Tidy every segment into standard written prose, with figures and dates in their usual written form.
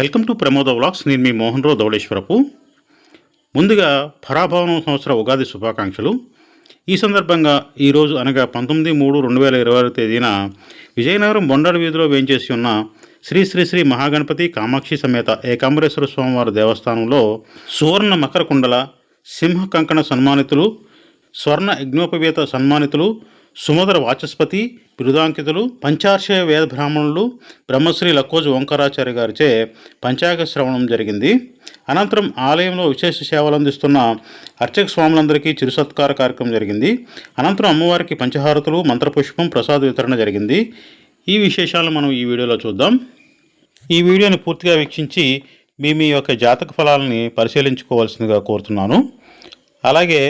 Welcome to Pramoda vlogs. నేను మీ మోహన్ రావు ధవళేశ్వరపు. ముందుగా పరాభవనం సంవత్సర ఉగాది శుభాకాంక్షలు. ఈ సందర్భంగా ఈరోజు అనగా 19/3/2020 తేదీన విజయనగరం బొండాడు వీధిలో వేంచేసి ఉన్న శ్రీ శ్రీ శ్రీ మహాగణపతి కామాక్షి సమేత ఏకాంబరేశ్వర స్వామివారి దేవస్థానంలో సువర్ణ మకర కుండల, సింహ కంకణ సన్మానితులు, స్వర్ణ యజ్ఞోపవేత సన్మానితులు, సుమధుర వాచస్పతి బిరుదాంకితులు, పంచార్షయ వేద బ్రాహ్మణులు బ్రహ్మశ్రీ లక్కోజు ఓంకారాచార్య గారిచే పంచాంగ శ్రవణం జరిగింది. అనంతరం ఆలయంలో విశేష సేవలు అందిస్తున్న అర్చక స్వాములందరికీ చిరుసత్కార కార్యక్రమం జరిగింది. అనంతరం అమ్మవారికి పంచహారతులు, మంత్రపుష్పం, ప్రసాద వితరణ జరిగింది. ఈ విశేషాలను మనం ఈ వీడియోలో చూద్దాం. ఈ వీడియోని పూర్తిగా వీక్షించి మీ యొక్క జాతక ఫలాలని పరిశీలించుకోవాల్సిందిగా కోరుతున్నాను. అలాగే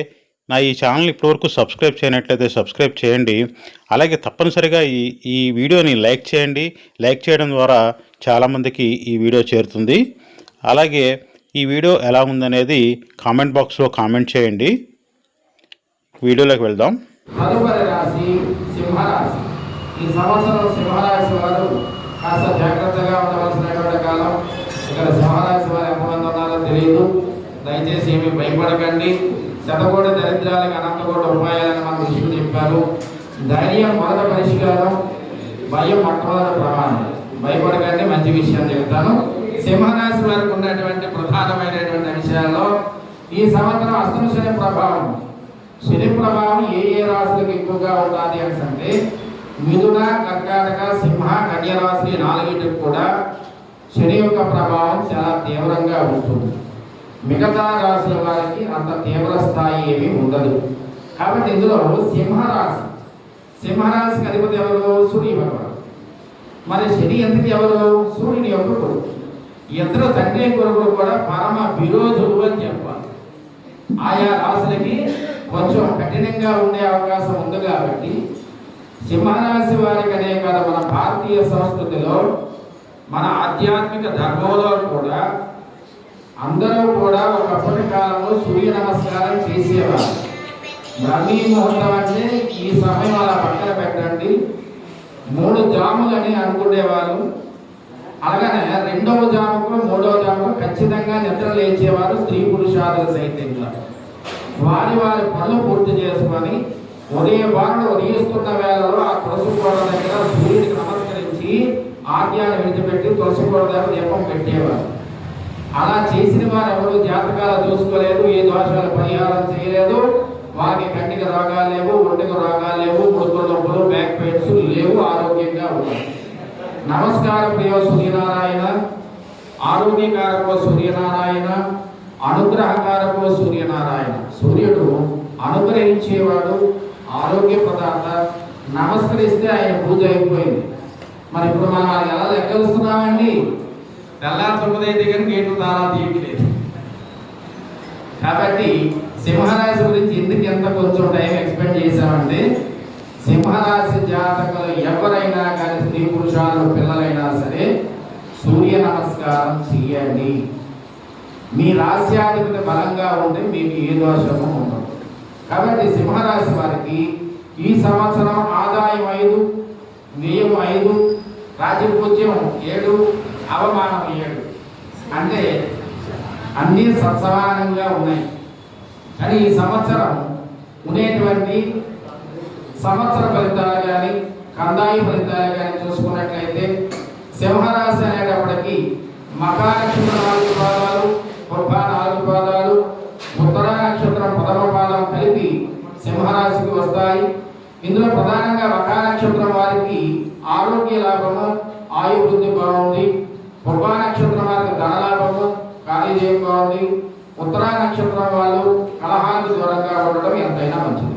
నా ఈ ఛానల్ ఇప్పటివరకు సబ్స్క్రైబ్ చేయనట్లయితే సబ్స్క్రైబ్ చేయండి. అలాగే తప్పనిసరిగా ఈ వీడియోని లైక్ చేయండి. లైక్ చేయడం ద్వారా చాలామందికి ఈ వీడియో చేరుతుంది. అలాగే ఈ వీడియో ఎలా ఉందనేది కామెంట్ బాక్స్లో కామెంట్ చేయండి. వీడియోలోకి వెళ్దాం. తదుపరి రాశి సింహరాశి. ఈ సంవత్సరం సింహరాశి వారు కాస్త జాగ్రత్తగా ఉండవలసినటువంటి కాలం. ఇక్కడ సింహరాశి వారు ఎంతమంది ఉన్నారో తెలియదు. దయచేసి ఏమీ భయపడకండి. శతకోటి దరిద్రాలకు అనంతకోటి ఉపాయాలను మన ఋషులు చెప్పారు. ధైర్యం మొదట పరిష్కారం, భయం మొట్టమొదటి ప్రమాణం. భయపడకండి, మంచి విషయం చెప్తాను. సింహరాశి వారికి ఉన్నటువంటి ప్రధానమైనటువంటి విషయాల్లో ఈ సంవత్సరం అష్టమ శని ప్రభావం. శని ప్రభావం ఏ రాశులకు ఎక్కువగా ఉంటుంది అంటే మిథున, కర్కాటక, సింహ, కన్య రాశి నాలుగింటికి కూడా శని యొక్క ప్రభావం చాలా తీవ్రంగా ఉంటుంది. మిగతా రాశుల వారికి అంత తీవ్ర స్థాయి ఏమీ ఉండదు. కాబట్టి ఇందులో సింహరాశికి అధిపతి ఎవరు? సూర్య భగవాన్. మరి శని ఎందుకు ఎవరు? సూర్యుని యొక్క కొడుకు. ఇద్దరు తండ్రి కొడుకులు కూడా పరమ విరోధులు అని చెప్పాలి. ఆయా రాశులకి కొంచెం కఠినంగా ఉండే అవకాశం ఉంది. కాబట్టి సింహరాశి వారికి అనే కాదు, మన భారతీయ సంస్కృతిలో, మన ఆధ్యాత్మిక ధర్మంలో కూడా అందరూ కూడా ఒకప్పటి కాలంలో సూర్య నమస్కారం చేసేవారు. బ్రహ్మీ ముహూర్తం అంటే ఈ సమయం అలా పక్కన పెట్టండి, 3 జాములని అనుకునేవారు. అలాగనే 2వ జాముకు 3వ జాముకు ఖచ్చితంగా నిద్ర లేచేవారు స్త్రీ పురుషాదులు సైతంగా. వారి పనులు పూర్తి చేసుకొని ఉదయిస్తున్న వేళలో ఆ తులసి కోట దగ్గర సూర్యుడికి నమస్కరించి ఆజ్ఞాన్ని విడిచిపెట్టి తులసి కోట దగ్గర దీపం పెట్టేవారు. అలా చేసిన వారు ఎవరు జాతకాలు చూసుకోలేదు, ఏ దోషాలు పరిహారం చేయలేదు. వారికి కంటికి రోగాలు లేవు, ఒంటికి రోగాలు లేవు, ముడుకుల నొప్పులు, బ్యాక్ పెయిన్స్ లేవు, ఆరోగ్యంగా ఉన్నారు. నమస్కార ప్రియ సూర్యనారాయణ, ఆరోగ్యకారకో సూర్యనారాయణ, అనుగ్రహకారకో సూర్యనారాయణ. సూర్యుడు అనుగ్రహించేవాడు, ఆరోగ్య ప్రదాత. నమస్కరిస్తే ఆయన పూజ అయిపోయింది. మరి ఇప్పుడు మనం ఎలా లెక్కలుస్తున్నామండి? తెల్లారుతున్నదైతే కానీ గేట్లు తాళా తీయట్లేదు. కాబట్టి సింహరాశి గురించి ఎందుకు ఎంత కొంచెం టైం ఎక్స్పెండ్ చేశామంటే, సింహరాశి జాతకులు ఎవరైనా కానీ స్త్రీ పురుషాలు పిల్లలైనా సరే సూర్య నమస్కారం చెయ్యండి. మీ రాశ్యాధిపతి బలంగా ఉంటే మీకు ఏ దోషము ఉండదు. కాబట్టి సింహరాశి వారికి ఈ సంవత్సరం ఆదాయం 5, వ్యయం 5, రాజపూజ్యం 7, అవమానం 7. అంటే అన్నీ సమానంగా ఉన్నాయి. కానీ ఈ సంవత్సరం ఉండేటువంటి సంవత్సర ఫలితాలు కానీ కందాయి ఫలితాలు కానీ చూసుకున్నట్లయితే సింహరాశి అనేటప్పటికీ మకా నక్షత్రం 4 పాదాలు, పుబ్బ 4 పాదాలు, ఉత్తర నక్షత్రం 1వ పాదం కలిపి సింహరాశికి వస్తాయి. ఇందులో ప్రధానంగా మకా నక్షత్రం వారికి ఆరోగ్య లాభము, ఆయు వృద్ధి బాగుంది. పుబ్బ నక్షత్రం వారికి ధనలాభము, కార్యజయం బాగుంది. ఉత్తర నక్షత్రం వాళ్ళు కలహానికి దూరంగా ఉండడం ఎంతైనా మంచిది.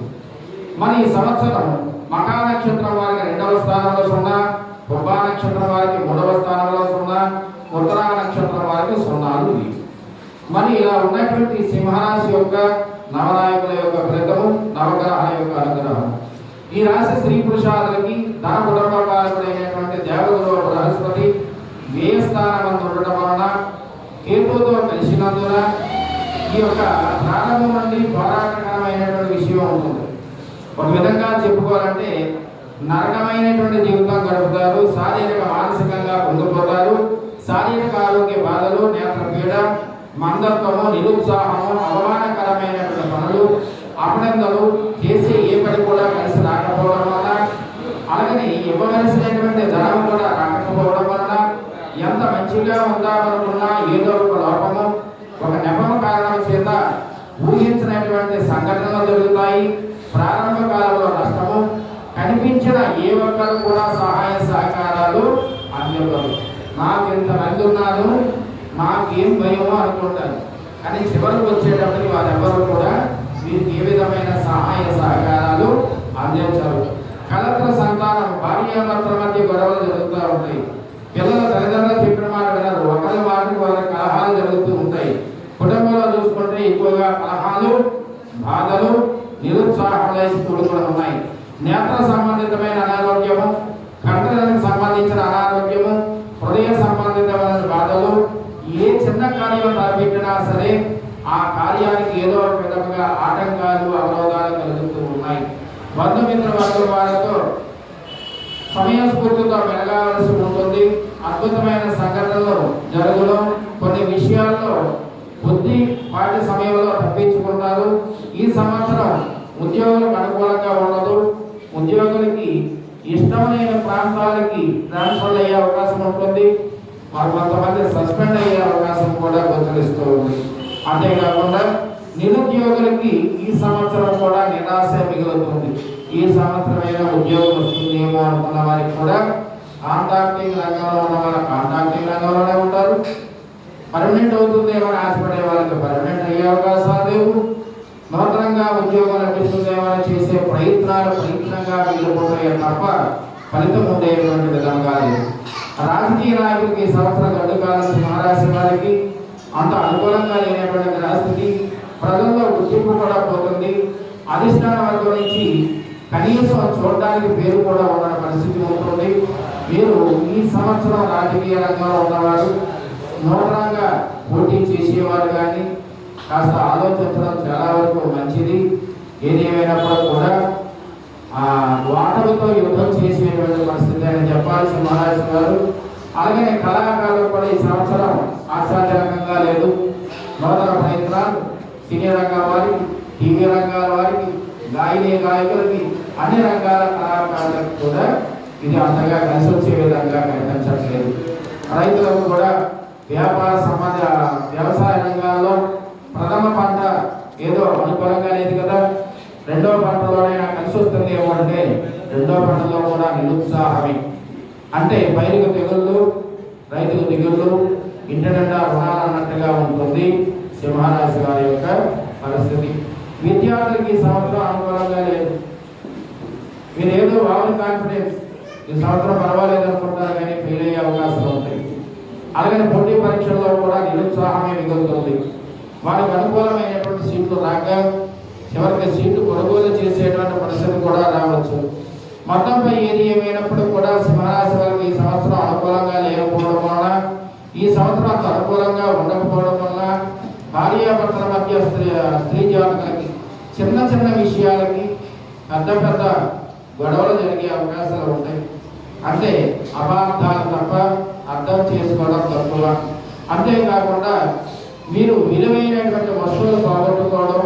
మరి ఈ సంవత్సరం మకా నక్షత్రం వారికి 2వ స్థానంలో 0, పుబ్బ నక్షత్రం వారికి 3వ స్థానంలో 0, ఉత్తర నక్షత్రం వారికి 0 లేవు. మరి ఇలా ఉన్నటువంటి సింహరాశి యొక్క నవనాయకుల యొక్క ఫలితము, నవగ్రహాల యొక్క అనుగ్రహం. ఈ రాశి స్త్రీ పురుషాదులకి ధన కుటుంబకారకుడైనటువంటి దేవగురు బృహస్పతి వ్యయ స్థానం ఉండటం వలన, కేతువుతో కలిసినందున ఈ యొక్క ప్రారంభం నుండి పోరాటకరమైనటువంటి విషయం ఉంటుంది. ఒక విధంగా చెప్పుకోవాలంటే నరకమైనటువంటి జీవితం గడుపుతారు. శారీరక మానసికంగా పొంగిపోతారు. శారీరక ఆరోగ్య బాధలు, నేత్రపీడ, మందత్వము, నిరుత్సాహము, అవమానకరమైనటువంటి పనులు, అభినందనలు, చేసే ఏ పని కూడా కలిసి రాకపోవడం వల్ల, అలాగని ఇవ్వవలసినటువంటి ధనం కూడా రాకపోవడం వల్ల, ఎంత మంచిగా ఉందామనుకున్నా ఏదో ఒక లోపము, ఒక నెపం కారణం చేత ఊహించినటువంటి సంఘటనలు జరుగుతాయి. ప్రారంభ కాలంలో నష్టము, కనిపించిన ఏ ఒక్కరు కూడా సహాయ సహకారాలు అందివ్వరు. నాకు ఇంతమంది ఉన్నారు, నాకేం భయమో అనుకుంటారు. కానీ చివరికి వచ్చేటప్పటికి వారెవ్వరూ కూడా వీరికి ఏ విధమైన సహాయ సహకారాలు అందించరు. కలత్ర సంతానం, భార్యాభర్తల మధ్య గొడవలు జరుగుతూ ఉంటాయి. పిల్లల తల్లిదండ్రులు చెప్పిన మాట వినరు, ఒకరి మాటకు వారి కలహాలు జరుగుతూ ఉంటాయి. కుటుంబంలో చూసుకుంటే ఎక్కువగా కలహాలు, బాధలు, నిరుత్సాహంలో కూడుకుని ఉన్నాయి. నేత్ర సంబంధితమైన అనారోగ్యము, కంటలకు సంబంధించిన అనారోగ్యము, హృదయ సంబంధితమైన బాధలు, ఏ చిన్న కార్యం తలపెట్టినా సరే ఆ కార్యానికి ఏదో ఒక విధంగా ఆటంకాలు, అవరోధాలు కలుగుతూ ఉన్నాయి. బంధుమిత్ర వర్గం వారితో సమయస్ఫూర్తితో మెలగాల్సి ఉంటుంది. అద్భుతమైన సంఘటనలు జరగడం, కొన్ని విషయాల్లో బుద్ధి వాటి సమయంలో తప్పించుకుంటారు. ఈ సంవత్సరం ఉద్యోగులకు అనుకూలంగా ఉండదు. ఉద్యోగులకి ఇష్టమైన ప్రాంతాలకి ట్రాన్స్ఫర్ అయ్యే అవకాశం ఉంటుంది. మరి కొంతమంది సస్పెండ్ అయ్యే అవకాశం కూడా గోచరిస్తూ ఉంది. అంతేకాకుండా నిరుద్యోగులకి ఈ సంవత్సరం కూడా నిరాశ మిగులుతుంది. ఈ సంవత్సరమైన ఉద్యోగం వస్తుందేమో అనుకున్న వారికి కూడా కాంట్రాక్టింగ్ రంగంలో ఉన్న వారు కాంట్రాక్టింగ్ రంగంలోనే ఉంటారు. పర్మనెంట్ అవుతుందేమో అని ఆశపడే వాళ్ళకి పర్మనెంట్ అయ్యే అవకాశాలు లేవు. నూతనంగా ఉద్యోగం లభిస్తుందేమో చేసే ప్రయత్నంగా మిగిలిపోతాయే తప్ప ఫలితం ఉండేటువంటి విధంగా లేదు. రాజకీయ నాయకులకి ఈ సంవత్సరం గడ్డు కాలం సింహరాశి వారికి అంత అనుకూలంగా లేనటువంటి గ్రహస్థితి, ప్రజల్లో గుర్తింపు కూడా పోతుంది. అధిష్టాన వర్గం నుంచి కనీసం చూడడానికి పేరు కూడా ఉన్న పరిస్థితి ఉంటుంది. మీరు ఈ సంవత్సరం రాజకీయ రంగంలో ఉన్నవారు, నూతనంగా పోటీ చేసేవారు కానీ కాస్త ఆలోచించడం చాలా వరకు మంచిది. ఏదేమైనప్పుడు కూడా వాటలతో యుద్ధం చేసేటువంటి పరిస్థితి అని చెప్పాల్సి మహారాజు గారు. అలాగే కళాకారులు కూడా ఈ సంవత్సరం ఆశాజనకంగా లేదు. నూతన ప్రయత్నాలు సినీ రంగం వారికి, టీవీ రంగాల వారికి, గాయకులకి, అన్ని రంగాల కళాకారులకు కూడా ఇది అంతగా కలిసి వచ్చే విధంగా కనిపించట్లేదు. రైతులకు కూడా వ్యాపార సంబంధ వ్యవసాయ రంగాల్లో ప్రథమ పంట ఏదో అనుకూలంగా లేదు కదా, రెండవ పంటలోనైనా కలిసి వస్తుంది ఏమో అంటే రెండవ పంటలో కూడా నిరుత్సాహమే. అంటే పైరుకు తెగుళ్ళు, రైతుకు దిగుళ్ళు, ఇంటి నిండా రుణాలు అన్నట్టుగా ఉంటుంది సింహరాశి వారి యొక్క పరిస్థితి. విద్యార్థులకి ఈ సంవత్సరం అనుకూలంగా లేదు. మీరు ఏదో ఓవర్ కాన్ఫిడెన్స్, ఈ సంవత్సరం పర్వాలేదు అనుకుంటారు కానీ ఫెయిల్ అయ్యే అవకాశాలు ఉంటాయి. అలాగే పోటీ పరీక్షల్లో కూడా నిరుత్సాహమే మిగులుతుంది. వారికి అనుకూలమైనటువంటి సీట్లు రాక చివరికి సీట్లు కొనుగోలు చేసేటువంటి పరిస్థితి కూడా రావచ్చు. మొత్తంపై ఏది ఏమైనప్పుడు కూడా సింహరాశి వారికి ఈ సంవత్సరం అనుకూలంగా లేకపోవడం వల్ల, ఈ సంవత్సరం అంత అనుకూలంగా ఉండకపోవడం వల్ల భార్యాభర్తల మధ్య స్త్రీ జాతకులకి చిన్న చిన్న విషయాలకి పెద్ద గొడవలు జరిగే అవకాశాలు ఉంటాయి. అంటే అపార్థాలు తప్ప అర్థం చేసుకోవడం తక్కువ. అంతేకాకుండా మీరు విలువైనటువంటి వస్తువులు పోగొట్టుకోవడం,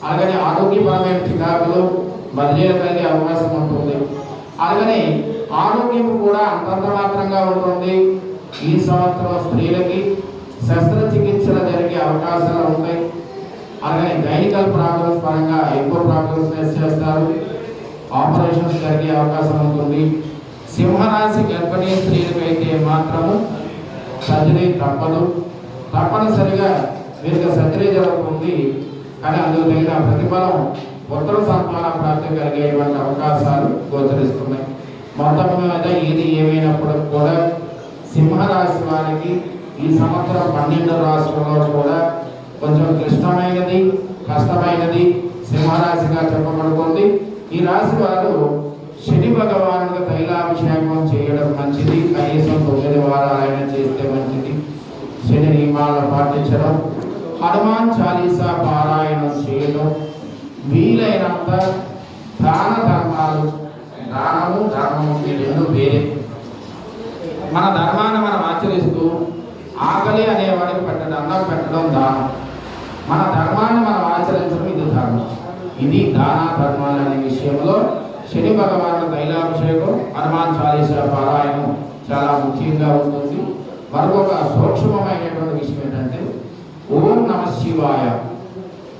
అలాగనే ఆరోగ్యపరమైన చికాకులు బదిలీలు కలిగే అవకాశం ఉంటుంది. అలాగనే ఆరోగ్యం కూడా అంతంత మాత్రంగా ఉంటుంది. ఈ సంవత్సరం స్త్రీలకి శస్త్రచికిత్సలు జరిగే అవకాశాలు ఉంటాయి. అలాగే గైనికల్ ప్రాబ్లమ్స్ పరంగా ఎక్కువ ప్రాబ్లమ్స్ ఫేస్ చేస్తారు. ఆపరేషన్స్ జరిగే అవకాశం ఉంటుంది. సింహరాశి గర్భిణీ స్త్రీలకైతే మాత్రము సర్జరీ తప్పదు. తప్పనిసరిగా వీరికి సర్జరీ జరుగుతుంది. కానీ అందుకు తగిన ప్రతిఫలం ఉత్తర సంతాన ప్రాప్తి కలిగేటువంటి అవకాశాలు గోచరిస్తున్నాయి. మొత్తం మీద ఏది ఏమైనప్పుడు కూడా సింహరాశి వారికి ఈ సంవత్సరం 12 రాశులలో కూడా కొంచెం క్లిష్టమైనది, కష్టమైనది సింహరాశిగా చెప్పబడుతుంది. ఈ రాశి వారు శని భగవానుడికి తైలాభిషేకం చేయడం మంచిది. కనీసం 9 వారాలైనా చేస్తే మంచిది. శని నియమాలను పాటించడం, హనుమాన్ చాలీసా పారాయణం చేయడం, వీలైనంత దాన ధర్మాలు, దానము ధర్మము ఈ రెండు వేరే. మన ధర్మాన్ని మనం ఆచరిస్తూ ఆకలి అనేవాడికి పెట్టడం, అన్నం పెట్టడం దానం. మన ధర్మాన్ని మనం ఆచరించడం ఇది ధర్మం. ఇది దాన ధర్మాలు అనే విషయంలో శని భగవాను తైలాభిషేకం, హనుమాన్ చాలీసా పారాయణం చాలా ముఖ్యంగా ఉంటుంది. మరొక సూక్ష్మమైనటువంటి విషయం ఏంటంటే ఓం నమ శివాయ.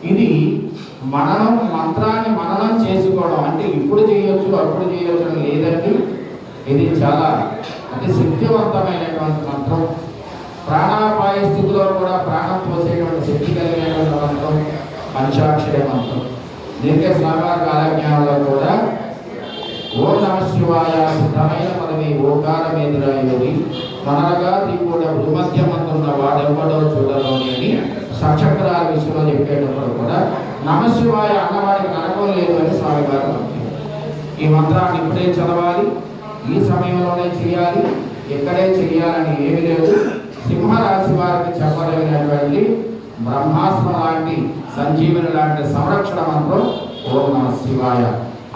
ఇది మననం, మంత్రాన్ని మననం చేసుకోవడం. అంటే ఇప్పుడు చేయొచ్చు అప్పుడు చేయొచ్చు అని లేదండి. ఇది చాలా అతి శక్తివంతమైనటువంటి మంత్రం. ప్రాణాపాయ స్థితిలో కూడా ప్రాణం పోసేటువంటి శక్తి కలిగినటువంటి మంత్రం పంచాక్షరి మంత్రం. దీర్ఘ సాగర కాలజ్ఞానంలో కూడా ఓం నమ శివాయ సిద్ధమైన పదవి ఓంకారమేంద్రాయోగి మనరగా త్రికూట భూమధ్యమంతున్న వాడెవ్వడో చూడలోని అని సచక్రాల విషయంలో చెప్పేటప్పుడు కూడా నమశివాయ అన్నవాడికి నరకం లేదు అని స్వామి గారు. ఈ మంత్రాన్ని ఇప్పుడే చదవాలి, ఈ సమయంలోనే చేయాలి, ఎక్కడే చేయాలని ఏమీ లేదు. సింహరాశి వారికి చెప్పదగినటువంటి బ్రహ్మాస్త్ర లాంటి, సంజీవుని లాంటి సంరక్షణ మంత్రం ఓం నమ శివాయ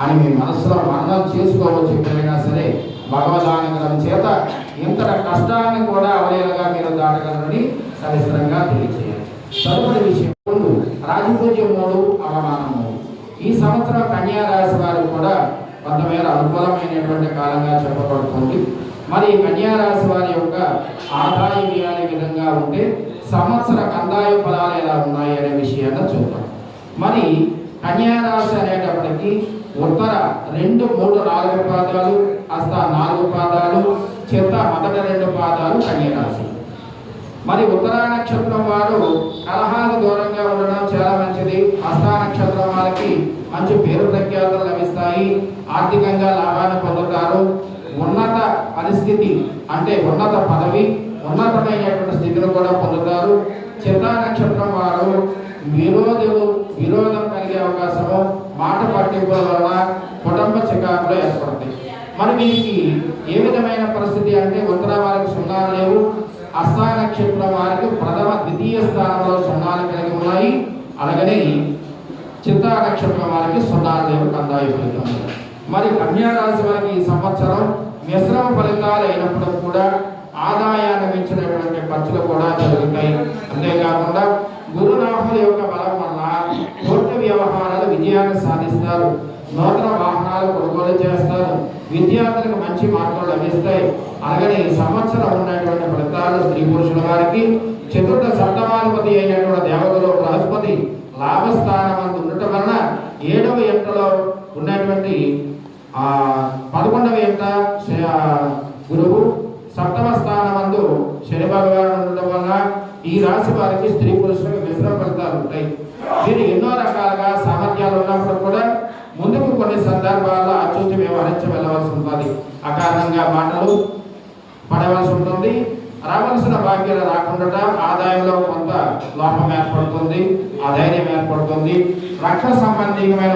అని మీ మనసులో మననం చేసుకోవచ్చు. ఎప్పుడైనా సరే భగవదానుగ్రహం చేత ఇంతటి కష్టాన్ని కూడా అవలేలుగా మీరు దాటగలరని సవిస్తరంగా తెలియజేయాలి. తదుపరి విషయం రాజపూజ్యం 3 అవమానం 3. ఈ సంవత్సరం కన్యా రాశి వారికి కూడా కొంతమేర అనుకూలమైనటువంటి కాలంగా చెప్పబడుతుంది. మరి కన్యా రాశి వారి యొక్క ఆదాయ వ్యయాల విధంగా ఉంటే సంవత్సర కందాయ ఫలాలు ఎలా ఉన్నాయి అనే విషయాన్ని చూద్దాం. మరి కన్యా రాశి అనేటప్పటికీ ఉత్తర 2, 3, 4 పాదాలు, హస్త 4 పాదాలు, చిత్త మొదటి 2 పాదాలు కన్యా రాశి. మరి ఉత్తరా నక్షత్రం వారు కలహాలు దూరంగా ఉండడం చాలా మంచిది. హస్త నక్షత్రం వారికి మంచి పేరు ప్రఖ్యాతులు లభిస్తాయి, ఆర్థికంగా లాభాన్ని పొందుతారు, ఉన్నత పరిస్థితి అంటే ఉన్నత పదవి, ఉన్నతమైనటువంటి స్థితిని కూడా పొందుతారు. చిత్తా నక్షత్రం వారు విరోధం కలిగే అవకాశము, మాట పట్టింపుల వలన కుటుంబ చికాకులు ఏర్పడతాయి. మరి వీరికి ఏ విధమైన పరిస్థితి అంటే ఉత్తర వారికి 0 లేవు, హస్త నక్షత్రం వారికి ప్రథమ ద్వితీయ స్థానంలో 0 కలిగి ఉన్నాయి. అలాగనే చిత్తా నక్షత్రం వారికి 0 లేవు, కందాయ ఫలితం. మరి కన్యా రాశి వారికి ఈ సంవత్సరం మిశ్రమ ఫలితాలు అయినప్పుడు కూడా ఆదాయాన్ని మించినటువంటి ఖర్చులు కూడా జరుగుతాయి. అంతేకాకుండా గురునాథుల యొక్క బలం వల్ల కోర్టు వ్యవహారాలు విజయాన్ని సాధిస్తారు, నూతన వాహనాలు కొనుగోలు చేస్తారు, విద్యార్థులకు మంచి మార్కులు లభిస్తాయి. అలాగే ఈ సంవత్సరం ఉన్నటువంటి ఫలితాలు స్త్రీ పురుషుల వారికి చతుర్థ సప్తమాధిపతి అయినటువంటి దేవతలు బృహస్పతి లాభస్థానం ఉండటం వలన 7వ ఇంటలో ఉన్నటువంటి 11వ ఇంట గురువు, సప్తమ స్థానమందు శని భగవానుడు ఉండడం వలన ఈ రాశి వారికి స్త్రీ పురుషులకు మిశ్రమ ఫలితాలు ఉంటాయి. వీరు ఎన్నో రకాలుగా సామర్థ్యాలు ఉన్నప్పుడు కూడా ముందుకు కొన్ని సందర్భాల్లో ఆచూచి వ్యవహరించి వెళ్ళవలసి ఉంటుంది. అకారణంగా మాటలు పడవలసి ఉంటుంది. రావాల్సిన భాగ్యాలు రాకుండా ఆదాయంలో కొంత లోపం ఏర్పడుతుంది, అధైర్యం ఏర్పడుతుంది. రక్షణ సంబంధికమైన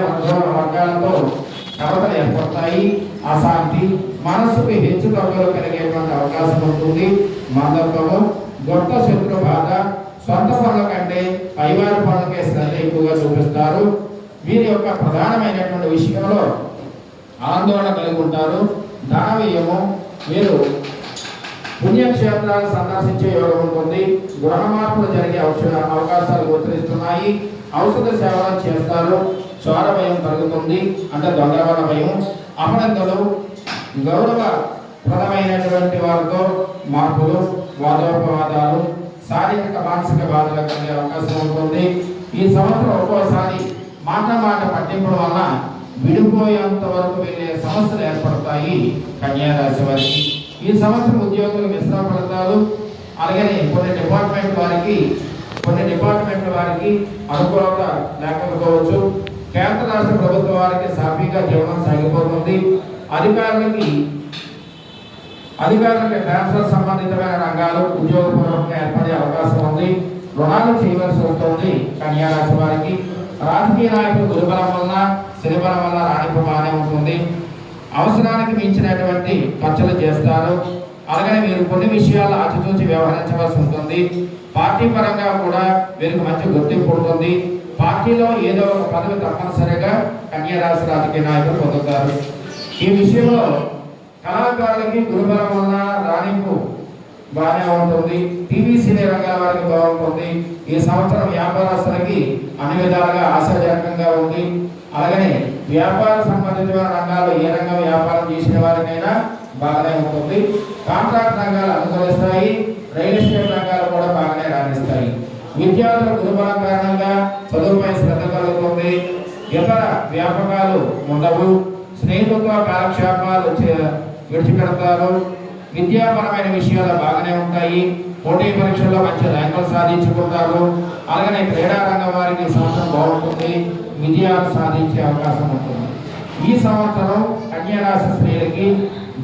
వర్గాలతో కలతలు ఏర్పడతాయి, అశాంతి, మనసుకు హెచ్చు తగ్గులు కలిగేటువంటి అవకాశం ఉంటుంది. మందత్వము, గొప్ప శత్రు బాధ, సొంత పనుల కంటే పైవారి పనులకే శ్రద్ధ ఎక్కువగా చూపిస్తారు. వీరి యొక్క ప్రధానమైనటువంటి విషయంలో ఆందోళన కలిగి ఉంటారు. ధన వ్యయము, వీరు పుణ్యక్షేత్రాలు సందర్శించే యోగం ఉంటుంది. గృహ మార్పులు జరిగే అవకాశాలు గోచరిస్తున్నాయి. ఔషధ సేవలు చేస్తారు. చోర భయం కలుగుతుంది, అంటే దొంగల భయం, అపనందలు, గౌరవప్రదమైనటువంటి వారితో మార్పులు, వాదోపవాదాలు, శారీరక మానసిక బాధలు కలిగే అవకాశం ఉంటుంది. ఈ సంవత్సరం ఒక్కోసారి మాట పట్టింపుల వల్ల విడిపోయేంత వరకు వెళ్ళే సమస్యలు ఏర్పడతాయి కన్యా రాశి వారికి. ఈ సంవత్సరం ఉద్యోగులు మిశ్రమ ఫలితాలు. అలాగే కొన్ని డిపార్ట్మెంట్ల వారికి అనుకూలత లేకపోవచ్చు. కేంద్ర రాష్ట్ర ప్రభుత్వ వారికి సాఫీగా జీవనం సాగిపోతుంది. అధికారులకి ట్రాన్స్ఫర్ సంబంధితమైన రంగాలు ఉద్యోగపూర్వకంగా ఏర్పడే అవకాశం ఉంది. రుణాలు చేయవలసి వస్తుంది కన్యా రాశి వారికి. రాజకీయ నాయకులు గురుబలం వలన, శని బలం వల్ల రాణింపు బాగానే ఉంటుంది. అవసరానికి మించినటువంటి ఖర్చులు చేస్తారు. అలాగే మీరు కొన్ని విషయాలు ఆచితూచి వ్యవహరించవలసి ఉంటుంది. పార్టీ పరంగా కూడా వీరికి మంచి గుర్తింపు ఉంటుంది. పార్టీలో ఏదో ఒక పదవి తప్పనిసరిగా కన్యా రాశి రాజకీయ నాయకులు పొందుతారు. ఈ విషయంలో కళాకారులకి గురుబలం వలన రాణింపు బాగానే ఉంటుంది. టీవీ సినీ రంగాల వారికి బాగుంటుంది. ఈ సంవత్సరం వ్యాపారస్తులకి అన్ని విధాలుగా ఆశాజనకంగా ఉంది. అలాగనే వ్యాపార సంబంధించిన రంగాల్లో ఏ రంగం వ్యాపారం చేసిన వారికైనా బాగానే ఉంటుంది. కాంట్రాక్ట్ రంగాలు అనుకూలిస్తాయి. రియల్ ఎస్టేట్ రంగాలు కూడా బాగానే రాణిస్తాయి. విద్యార్థుల గురుబలం కారణంగా చదువుపై శ్రద్ధ కలుగుతుంది. ఇతర వ్యాపకాలు ఉండవు. స్నేహితులతో కాలక్షేపాలు విడిచిపెడతారు. విద్యాపరమైన విషయాలు బాగానే ఉంటాయి. పోటీ పరీక్షల్లో మంచి ర్యాంకులు సాధించుకుంటారు. అలాగనే క్రీడా రంగం వారికి సంవత్సరం బాగుంటుంది. విజయాలు సాధించే అవకాశం ఉంటుంది. ఈ సంవత్సరం కన్యారాశి స్త్రీలకి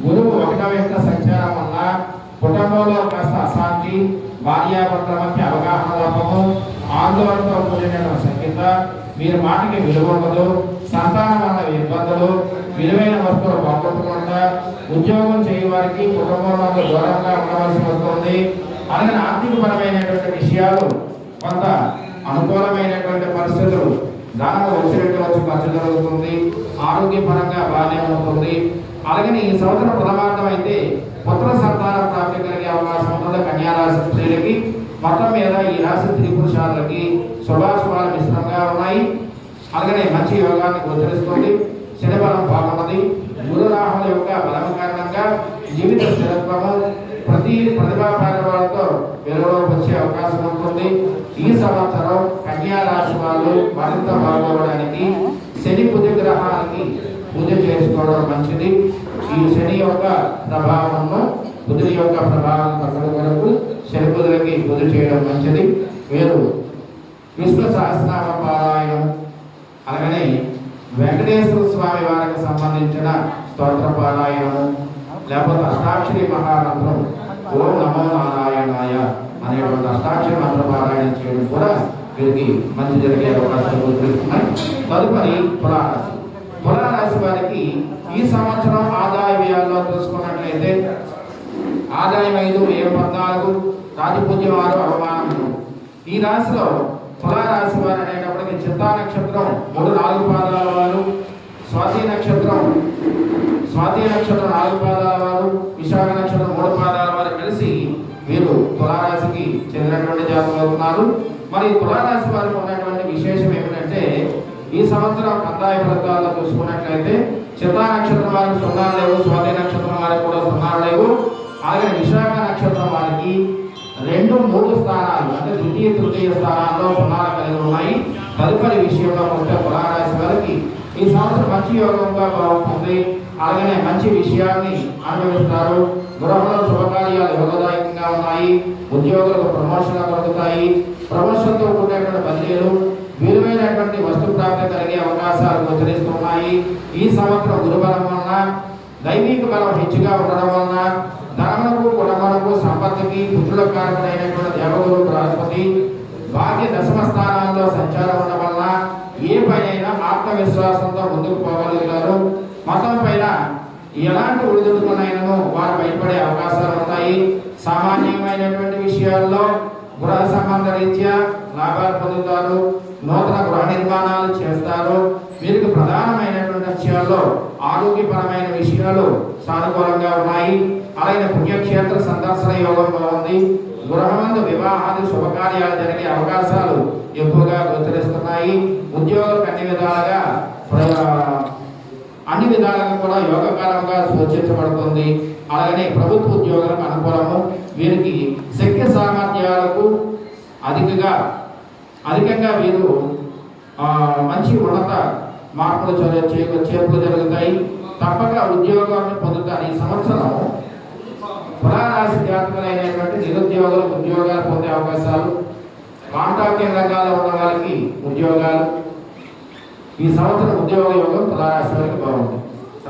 గురువు 1వ ఇంట సంచారం వల్ల కుటుంబంలో కాస్త అశాంతి, భార్యాభర్తల మధ్య అవగాహన లోపము, ఆందోళనతో కూడిన సంగీత, మీరు మాటకి విలువ ఉండదు. సంతానం వల్ల ఇబ్బందులు, విలువైన వస్తువులు పోగొట్టుకుంటా, ఉద్యోగం చేయవారికి కుటుంబంలో దూరంగా ఉండవలసి వస్తుంది. అలాగే ఆర్థికపరమైనటువంటి విషయాలు కొంత అనుకూలమైనటువంటి పరిస్థితులు, ధనం వచ్చినట్టు వచ్చి ఖర్చు జరుగుతుంది. ఆరోగ్యపరంగా బాగానే ఉంటుంది. అలాగే ఈ సంవత్సరం ప్రథమార్థం అయితే పుత్ర సంతాన ప్రాప్తి కలిగే అవకాశం ఉంటుంది. కన్యారాశి స్త్రీలకి మొత్తం మీద ఈ రాశి స్త్రీ పురుషాలకి శుభాశుభాలు మిశ్రంగా ఉన్నాయి. అలాగే మంచి యోగాన్ని గోచరిస్తుంది. శని బలం బాగున్నది. గురు రాహుల యొక్క బలం కారణంగా జీవిత స్థిరత్వము, ప్రతిభా పాఠవాలతో వెలుగులోకి వచ్చే అవకాశం ఉంటుంది. ఈ సంవత్సరం కన్యా రాశి వాళ్ళు మరింత బాగోవడానికి శని బుధ గ్రహానికి పూజ చేసుకోవడం మంచిది. ఈ శని యొక్క ప్రభావంలో బుధుడి యొక్క ప్రభావం తగ్గడం వరకు శని బుధులకి పూజ చేయడం మంచిది. వీరు విష్ణు సహస్రనామ పారాయణం, అలాగనే వెంకటేశ్వర స్వామి వారికి సంబంధించిన స్తోత్ర పారాయణము, లేకపోతే అష్టాక్షరి మహామంత్రం ఓం నమో నారాయణాయ అనేటువంటి అష్టాక్షరి మంత్ర పారాయణం చేయడం కూడా వీరికి మంచి జరిగే అవకాశాలు గోచరిస్తున్నాయి. తదుపరి తులారాశి. తులారాశి వారికి ఈ సంవత్సరం ఆదాయ వ్యయాల్లో చూసుకున్నట్లయితే ఆదాయం 5, వ్యయం 14, రాజపూజ్యం 6, అవమానం. ఈ రాశిలో తులారాశి వారు అనేటప్పటికీ చిత్తా నక్షత్రం 3, 4 పాదాల వారు, స్వాతి నక్షత్రం 4 పాదాల వారు, విశాఖ నక్షత్రం 3 పాదాల వారు కలిసి వీరు తులారాశికి చెందినటువంటి జాతకులు అవుతున్నారు. మరి తులారాశి వారికి ఉన్నటువంటి విశేషం ఏమిటంటే ఈ సంవత్సరం కందాయ ఫలితాల్లో చూసుకున్నట్లయితే చిత్తా నక్షత్రం వారికి 0 లేవు, స్వాతి నక్షత్రం వారికి కూడా 0 లేవు. అలాగే విశాఖ నక్షత్రం వారికి 2, 3 స్థానాలు అంటే ద్వితీయ తృతీయ స్థానాల్లో 0 కలిగి ఉన్నాయి. తదుపరి విషయంలో ఉంటే తులారాశి వారికి ఈ సంవత్సరం మంచి యోగంగా బాగుంటుంది. అలాగనే మంచి విషయాన్ని అనుభవిస్తారు. గృహంలో శుభకార్యాలు యోగదాయకంగా ఉన్నాయి. ఉద్యోగులకు ప్రమోషన్లు దొరుకుతాయి. ప్రమోషన్తో కూడినటువంటి బదిలీలు, విలువైనటువంటి వస్తు ప్రాప్తి కలిగే అవకాశాలు గోచరిస్తున్నాయి. ఈ సంవత్సరం గురుబలం వలన, దైవిక బలం హెచ్చుగా ఉండడం వలన ధనమునకు, కుటుంబమునకు, సంపత్తికి పుత్రుల కారకుడైనటువంటి దేవగురు బృహస్పతి భాగ్య దశమ స్థానాల్లో సంచారం ఉండడం వలన ఏ పనైనా ఆత్మవిశ్వాసంతో ముందుకు పోగలుగుతారు. మొత్తం పైన ఎలాంటి ఒడిదుడుకునైనా వారు బయటపడే అవకాశాలు ఉంటాయి. సామాన్యమైనటువంటి విషయాల్లో గృహ సంబంధ రీత్యా లాభాలు పొందుతారు. నూతన గృహ నిర్మాణాలు చేస్తారు. వీరికి ప్రధానమైనటువంటి విషయాల్లో ఆరోగ్యపరమైన విషయాలు సానుకూలంగా ఉన్నాయి. అలాగే పుణ్యక్షేత్ర సందర్శన యోగం బాగుంది. గృహమందు వివాహాది శుభకార్యాలు జరిగే అవకాశాలు ఎక్కువగా గోచరిస్తున్నాయి. ఉద్యోగులకు అన్ని విధాలుగా కూడా యోగకాలంగా సూచించబడుతుంది. అలాగనే ప్రభుత్వ ఉద్యోగులకు అనుకూలము. వీరికి శక్తి సామర్థ్యాలకు అధికంగా వీరు మంచి ఉన్నత మార్పులు చేర్పులు జరుగుతాయి. తప్పక ఉద్యోగాన్ని పొందుతారు. ఈ సంవత్సరం తులారాశి జాతకులైనటువంటి నిరుద్యోగులు ఉద్యోగాలు పొందే అవకాశాలు, కాంట్రాక్టింగ్ రంగాల్లో ఉన్న వారికి ఉద్యోగాలు, ఈ సంవత్సరం ఉద్యోగ యోగం తులారాశి వారికి బాగుంది.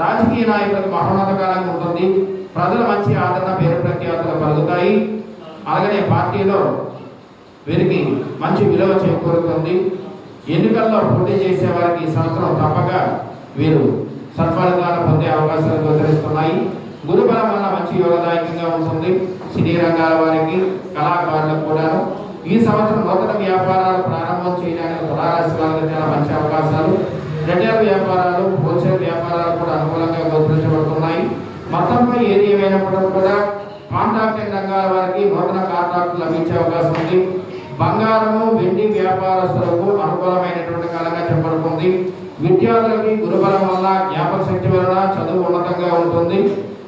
రాజకీయ నాయకులకు మహోన్నత కాలంగా ఉంటుంది. ప్రజల మంచి ఆదరణ, పేరు ప్రఖ్యాతులు కలుగుతాయి. అలాగనే పార్టీలో వీరికి మంచి విలువ చేకూరుతుంది. ఎన్నికల్లో పోటీ చేసే వారికి ఈ సంవత్సరం తప్పక వీరు సత్ఫలితాలు పొందే అవకాశాలు గోచరిస్తున్నాయి. గురుబలం వల్ల మంచి యోగదాయకంగా ఉంటుంది. సినీ రంగాల వారికి, కళాకారులకు కూడాను ఈ సంవత్సరం నూతన వ్యాపారాలు ప్రారంభం చేయడానికి తులారాశి వారికి చాలా మంచి అవకాశాలు. రిటైల్ వ్యాపారాలు, హోల్సేల్ వ్యాపారాలు కూడా అనుకూలంగా గోచరించబడుతున్నాయి. మొత్తంపై ఏది ఏమైనప్పటికీ కూడా కాంట్రాక్టింగ్ రంగాల వారికి నూతన కాంట్రాక్టులు లభించే అవకాశం ఉంది. బంగారము వెండి వ్యాపారస్తులకు అనుకూలమైనటువంటి కాలంగా చెప్పబడుతుంది. విద్యార్థులకి గురుబలం వల్ల జ్ఞాపక శక్తి వలన చదువు ఉన్నతంగా ఉంటుంది.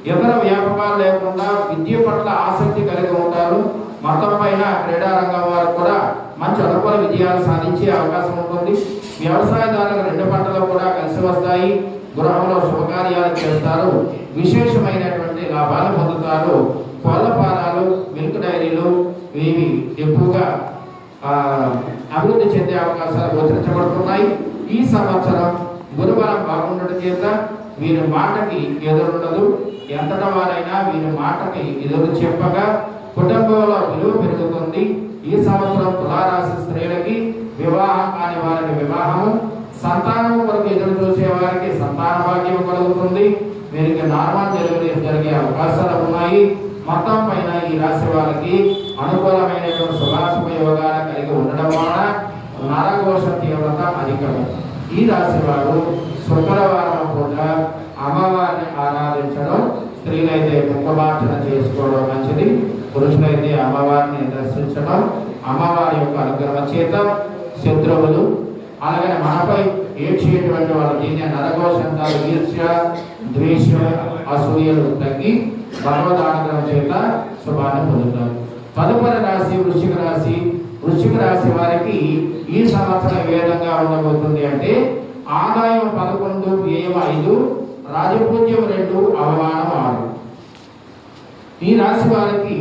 ఇతర వ్యాపకాలు లేకుండా విద్య పట్ల ఆసక్తి కలిగి ఉంటారు. మొత్తం పైన క్రీడా రంగం వారు కూడా మంచి అనుకూల విజయాలు సాధించే అవకాశం ఉంటుంది. వ్యవసాయదారులకు 2 పంటలు కూడా కలిసి వస్తాయి. గృహంలో శుభకార్యాలు చేస్తారు. విశేషమైనటువంటి లాభాలు పొందుతారు. కోళ్ల ఫారాలు, మిల్క్ డైరీలు ఇవి ఎక్కువగా అభివృద్ధి చెందే అవకాశాలు గోచరించబడుతున్నాయి. ఈ సంవత్సరం గురుబలం బాగుండటం చేత వీరి మాటకి ఎదురుండదు. ఎంతట వారైనా వీరి మాటకి ఎదురు చెప్పగా కుటుంబంలో విలువ పెరుగుతుంది. ఈ సంవత్సరం తులారాశి స్త్రీలకి వివాహం కాని వారికి వివాహము, సంతానం కొరకు ఎదురు చూసే వారికి సంతాన భాగ్యం కలుగుతుంది. వీరికి నార్మల్ డెలివరీస్ జరిగే అవకాశాలు ఉన్నాయి. మొత్తం పైన ఈ రాశి వారికి అనుకూలమైనటువంటి శుభాశుభయోగాలు కలిగి ఉండడం వలన నరఘోష తీవ్రత అధికము. ఈ రాశి వారు శుక్రవారం పూట అమ్మవారిని ఆరాధించడం, స్త్రీలైతే ముఖమార్చన చేసుకోవడం మంచిది. పురుషులైతే అమ్మవారిని దర్శించడం, అమ్మవారి యొక్క అనుగ్రహం చేత శత్రువులు అలాగే మనపై ఏడ్చేటువంటి వాళ్ళు దీన్ని నరఘోషంతాలు ఈర్ష్య, ద్వేష, అసూయలు తగ్గి భగవదానుగ్రహం చేత శుభాన్ని పొందుతారు. తదుపరి రాశి వృశ్చిక రాశి. వృశ్చిక రాశి వారికి ఈ సంవత్సరం ఏ విధంగా ఉండబోతుంది అంటే ఆదాయం 11, వ్యయం 5, రాజపూజ్యం 2, అవమానం 6. ఈ రాశి వారికి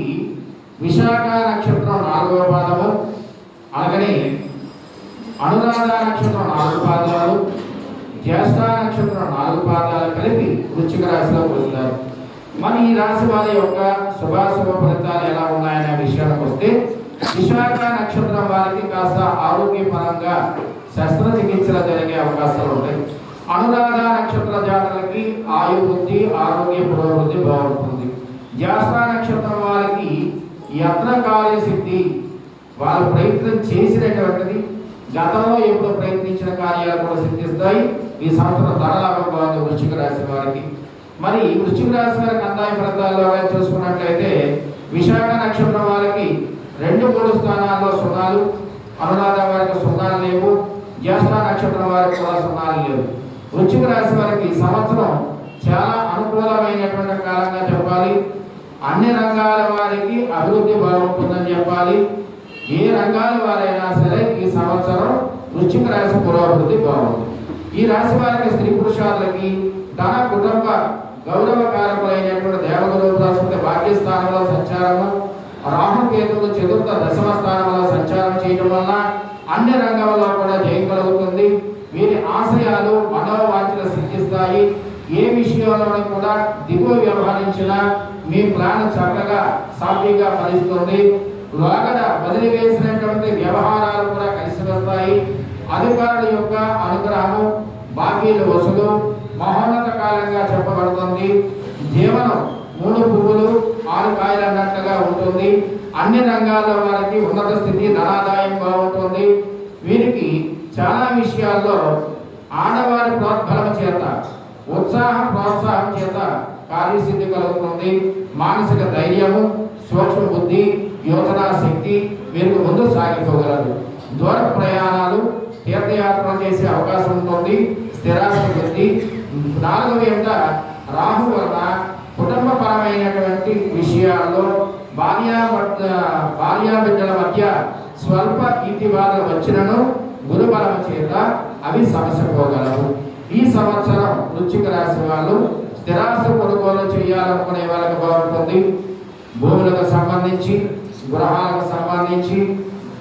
విశాఖ నక్షత్రం 4వ పాదము, అలాగనే అనురాధ నక్షత్రం 4 పాదాలు, జ్యేష్ఠ నక్షత్రం 4 పాదాలు కలిపి వృశ్చిక రాశిలోకి వస్తారు. మరి ఈ రాశి వారి యొక్క శుభాశుభ ఫలితాలు ఎలా ఉన్నాయనే విషయానికి వస్తే విశాఖ నక్షత్రం వారికి కాస్త ఆరోగ్యపరంగా శస్త్రచికిత్సలు జరిగే అవకాశాలు ఉంటాయి. అనురాధ నక్షత్ర జాతకులకి ఆయువృద్ధి, ఆరోగ్య పురోభివృద్ధి బాగుంటుంది. జ్యేష్ఠ నక్షత్రం వారికి యత్న కార్యసిద్ధి, వాళ్ళు ప్రయత్నం చేసినటువంటిది గతంలో ఎప్పుడు ప్రయత్నించిన కార్యాలు కూడా సిద్ధిస్తాయి. ఈ సంవత్సరం ధనలాభం బాగుంది వృశ్చిక రాశి వారికి. మరి వృశ్చిక రాశి వారికి అందాయ ఫలితాల్లో చూసుకున్నట్లయితే విశాఖ నక్షత్రం వారికి 2, 3 స్థానాల్లో 0, అనురాధ వారికి 0 లేవు, జ్యేష్ఠ నక్షత్రం వారికి కూడా 0 లేవు. వృశ్చిక రాశి వారికి సంవత్సరం చాలా అనుకూలమైనటువంటి కాలంగా చెప్పాలి. అన్ని రంగాల వారికి అభివృద్ధి బాగుంటుందని చెప్పాలి. ఏ రంగాల వారైనా సరే ఈ సంవత్సరం వృశ్చిక రాశి పురోభివృద్ధి బాగుంటుంది. ఈ రాశి వారికి స్త్రీ పురుషాలకి ధన, కుటుంబ, గౌరవ కారకులైనటువంటి దేవగురు బృహస్పతి భాగ్యస్థానంలో సంచారము, రాహు కేతువులు చతుర్థ దశమ స్థానంలో సంచారం చేయడం వల్ల అన్ని రంగాల్లో కూడా జయం కలుగుతుంది. వీరి ఆశయాలు మనోవాంఛలు సిద్ధిస్తాయి. ఏ విషయంలో కూడా దిగువ వ్యవహరించినా మీ ప్లాన్ చక్కగా సాఫీగా ఫలిస్తుంది. లోగడ బదిలీ వేసినటువంటి వ్యవహారాలు కూడా కలిసి వస్తాయి. అధికారుల యొక్క అనుగ్రహము, బాకీలు వసూలు మహోన్నత కాలంగా చెప్పబడుతుంది. జీవనం 3 పువ్వులు 6 కాయలు అన్నట్టుగా ఉంటుంది. అన్ని రంగాల్లో వారికి ఉన్నత స్థితి, ధనాదాయం బాగుంటుంది. వీరికి చాలా విషయాల్లో ఆడవారి ప్రోత్బలం చేత, ఉత్సాహం, ప్రోత్సాహం చేత కార్యసిద్ధి కలుగుతుంది. మానసిక ధైర్యము, సూక్ష్మ బుద్ధి, యోచనా శక్తి వీరికి ముందు సాగిపోగలరు. దూర ప్రయాణాలు, తీర్థయాత్రలు చేసే అవకాశం ఉంటుంది. స్థిరాస్తి వృద్ధి. 4వ ఏట రాహు వల్ల కుటుంబపరమైనటువంటి విషయాల్లో భార్యాబిడ్డల మధ్య స్వల్ప ఈతిబాధలు వచ్చినను గురుబలం చేత అవి సమస్యపోగలవు. ఈ సంవత్సరం వృశ్చిక రాశి వాళ్ళు స్థిరాస్తి కొనుగోలు చేయాలనుకునే వాళ్ళకి బాగుంటుంది. భూములకు సంబంధించి, గృహాలకు సంబంధించి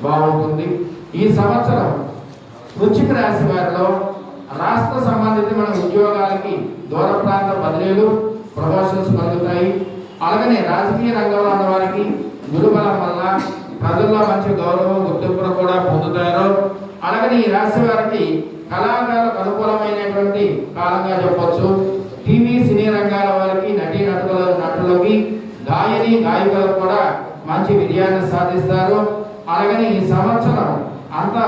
బాగుంటుంది. ఈ సంవత్సరం వృశ్చిక రాశి వారిలో రాష్ట్ర సంబంధితమైన ఉద్యోగాలకి దూర ప్రాంత బదిలీలు, ప్రమోషన్స్ కలుగుతాయి. అలాగనే రాజకీయ రంగంలో ఉన్న వారికి గురుబలం వల్ల ప్రజల్లో మంచి గౌరవం, గుర్తింపును కూడా పొందుతారు. అలాగనే ఈ రాశి వారికి కళాకారులకు అనుకూలమైనటువంటి కాలంగా చెప్పొచ్చు. టీవీ, సినీ రంగాల వారికి, నటులకి, గాయని, గాయకులకు కూడా మంచి విజయాన్ని సాధిస్తారు. అలాగనే ఈ సంవత్సరం అంతా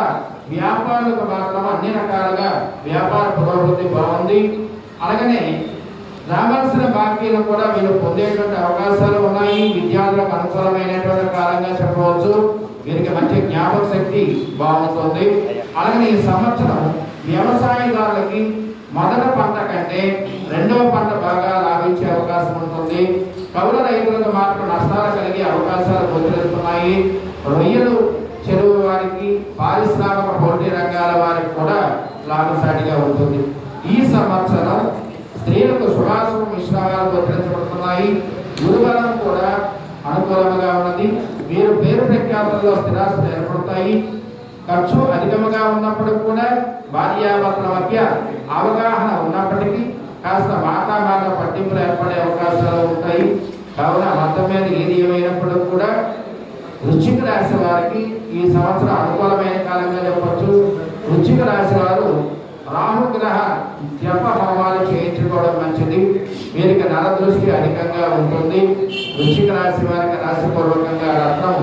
వ్యాపారులకు మాత్రం అన్ని రకాలుగా వ్యాపార పురోభివృద్ధి బాగుంది. అలాగనే రావాల్సిన బాకీలు కూడా వీళ్ళు పొందేటువంటి అవకాశాలు ఉన్నాయి. విద్యార్థులకు అనుకూలమైనటువంటి కాలంగా చెప్పవచ్చు. వీరికి మంచి జ్ఞాపక శక్తి బాగుంటుంది. అలాగే ఈ సంవత్సరం వ్యవసాయదారులకి మొదటి పంట కంటే రెండవ పంట బాగా లాభించే అవకాశం ఉంటుంది. కౌలు రైతులకు మాత్రం నష్టాలు కలిగే అవకాశాలు గోచరిస్తున్నాయి. రొయ్యలు చెరువు వారికి, పారిశ్రామిక పోటీ రంగాల వారికి కూడా లాభసాటిగా ఉంటుంది. ఈ సంవత్సరం స్త్రీలకు శుభాశుభ మిశ్రమాలు గోచరించబడుతున్నాయి. గురుబలం కూడా అనుకూలంగా ఉన్నది. వీరు పేరు ప్రఖ్యాతుల్లో స్థిరాస్తులు ఏర్పడతాయి. ఖర్చు అధికంగా ఉన్నప్పటికీ కూడా భార్యాభర్తల మధ్య అవగాహన ఉన్నప్పటికీ కాస్త మాట పట్టింపులు ఏర్పడే అవకాశాలు ఉంటాయి. కావున మొత్తం మీద ఏది ఏమైనప్పటికీ కూడా వృశ్చిక రాశి వారికి ఈ సంవత్సరం అనుకూలమైన కాలంగా చెప్పవచ్చు. వృశ్చిక రాశి వారు రాహుగ్రహ జప హోమాలు చేయించుకోవడం మంచిది. వీరికి నరదృష్టి అధికంగా ఉంటుంది. వృశ్చిక రాశి వారికి రాశిపూర్వకంగా రత్నం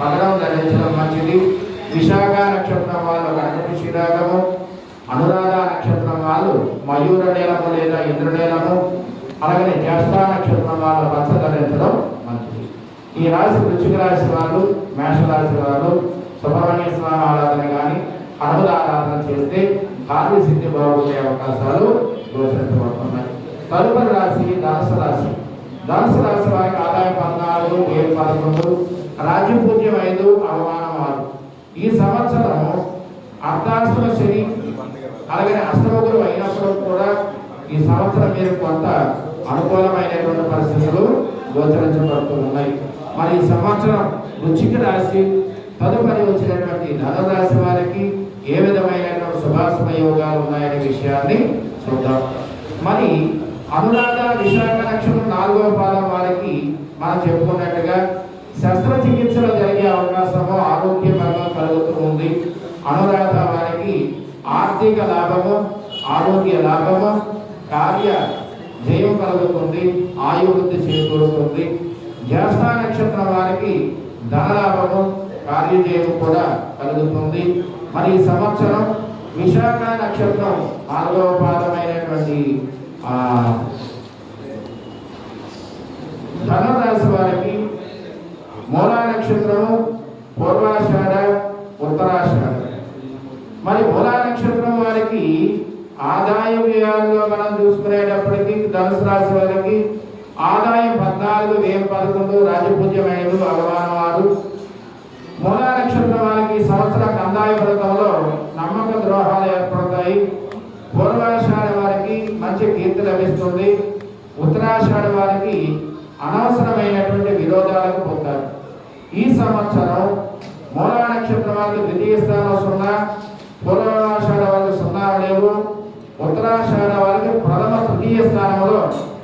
పగడం ధరించడం మంచిది. విశాఖ నక్షత్రం వాళ్ళు గణపతి శ్రీరాగము, అనురాధ నక్షత్రం వాళ్ళు మయూర నీలము లేదా ఇంద్రనీలము, అలాగే జ్యేష్ఠ నక్షత్రం వాళ్ళు పచ్చ ధరించడం మంచిది. ఈ రాశి వృశ్చిక రాశి వాళ్ళు, మేషరాశి వాళ్ళు సుబ్రహ్మణ్య స్వామి ఆరాధన కానీ హనుమద ఆరాధన చేస్తే కార్యసిద్ధి బాగుండే అవకాశాలు గోచరించబడుతున్నాయి. తదుపరి రాశి ధనుసు రాశి. ధనుసు రాశి వారికి ఆదాయం 14, వ్యయం 11, రాజ్యపూజ్యం 5, అవమానం 6. ఈ సంవత్సరం అర్ధాష్టమ శని అలాగే అష్టమ గురువు అయినప్పుడు కూడా ఈ సంవత్సరం మీరు కొంత అనుకూలమైనటువంటి పరిస్థితులు గోచరించబడుతూ ఉన్నాయి. మరి ఈ సంవత్సరం వృశ్చిక రాశి తదుపరి వచ్చినటువంటి ధనురాశి వారికి ఏ విధమైనటువంటి శుభాశుభ యోగాలు ఉన్నాయనే విషయాన్ని చూద్దాం. మరి అనురాధ విశాఖ నక్షత్రం 4వ పాదం వారికి మనం చెప్పుకున్నట్టుగా శస్త్రచికిత్సలు జరిగే అవకాశము, ఆరోగ్య భంగం కలుగుతూ ఉంది. అనురాధ వారికి ఆర్థిక లాభము, ఆరోగ్య లాభము, కార్య జయం కలుగుతుంది, ఆయువృద్ధి చేకూరుతుంది. జ్యేష్ఠ నక్షత్రం వారికి ధనలాభము, కార్యజయము కూడా కలుగుతుంది. మరి ఈ సంవత్సరం విశాఖ నక్షత్రం 4వ పాదమైనటువంటి ధనురాశి వారికి మూలా నక్షత్రము, పూర్వాషాఢ, ఉత్తరాషాఢ. మరి మూలా నక్షత్రం వారికి ఆదాయ వ్యయాల్లో మనం చూసుకునేటప్పటికీ ధనుసు రాశి వారికి ఆదాయం 14, వ్యయం 11, రాజపూజ్యం 5, అవమానం 6. మూలా నక్షత్రం వారికి సంవత్సర కందాయ వ్రతంలో నమ్మక ద్రోహాలు ఏర్పడతాయి. పూర్వాషాఢ వారికి మంచి కీర్తి లభిస్తుంది. ఉత్తరాషాఢ వారికి అనవసరమైనటువంటి విరోధాలకు పోతారు. ఈ సంవత్సరం మూలా నక్షత్రం వారికి ద్వితీయ స్థానం 0, పూర్వాషాఢ వారికి 0 లేవు. ఉత్తరాషాఢ వారికి ప్రథమ తృతీయ స్థానంలో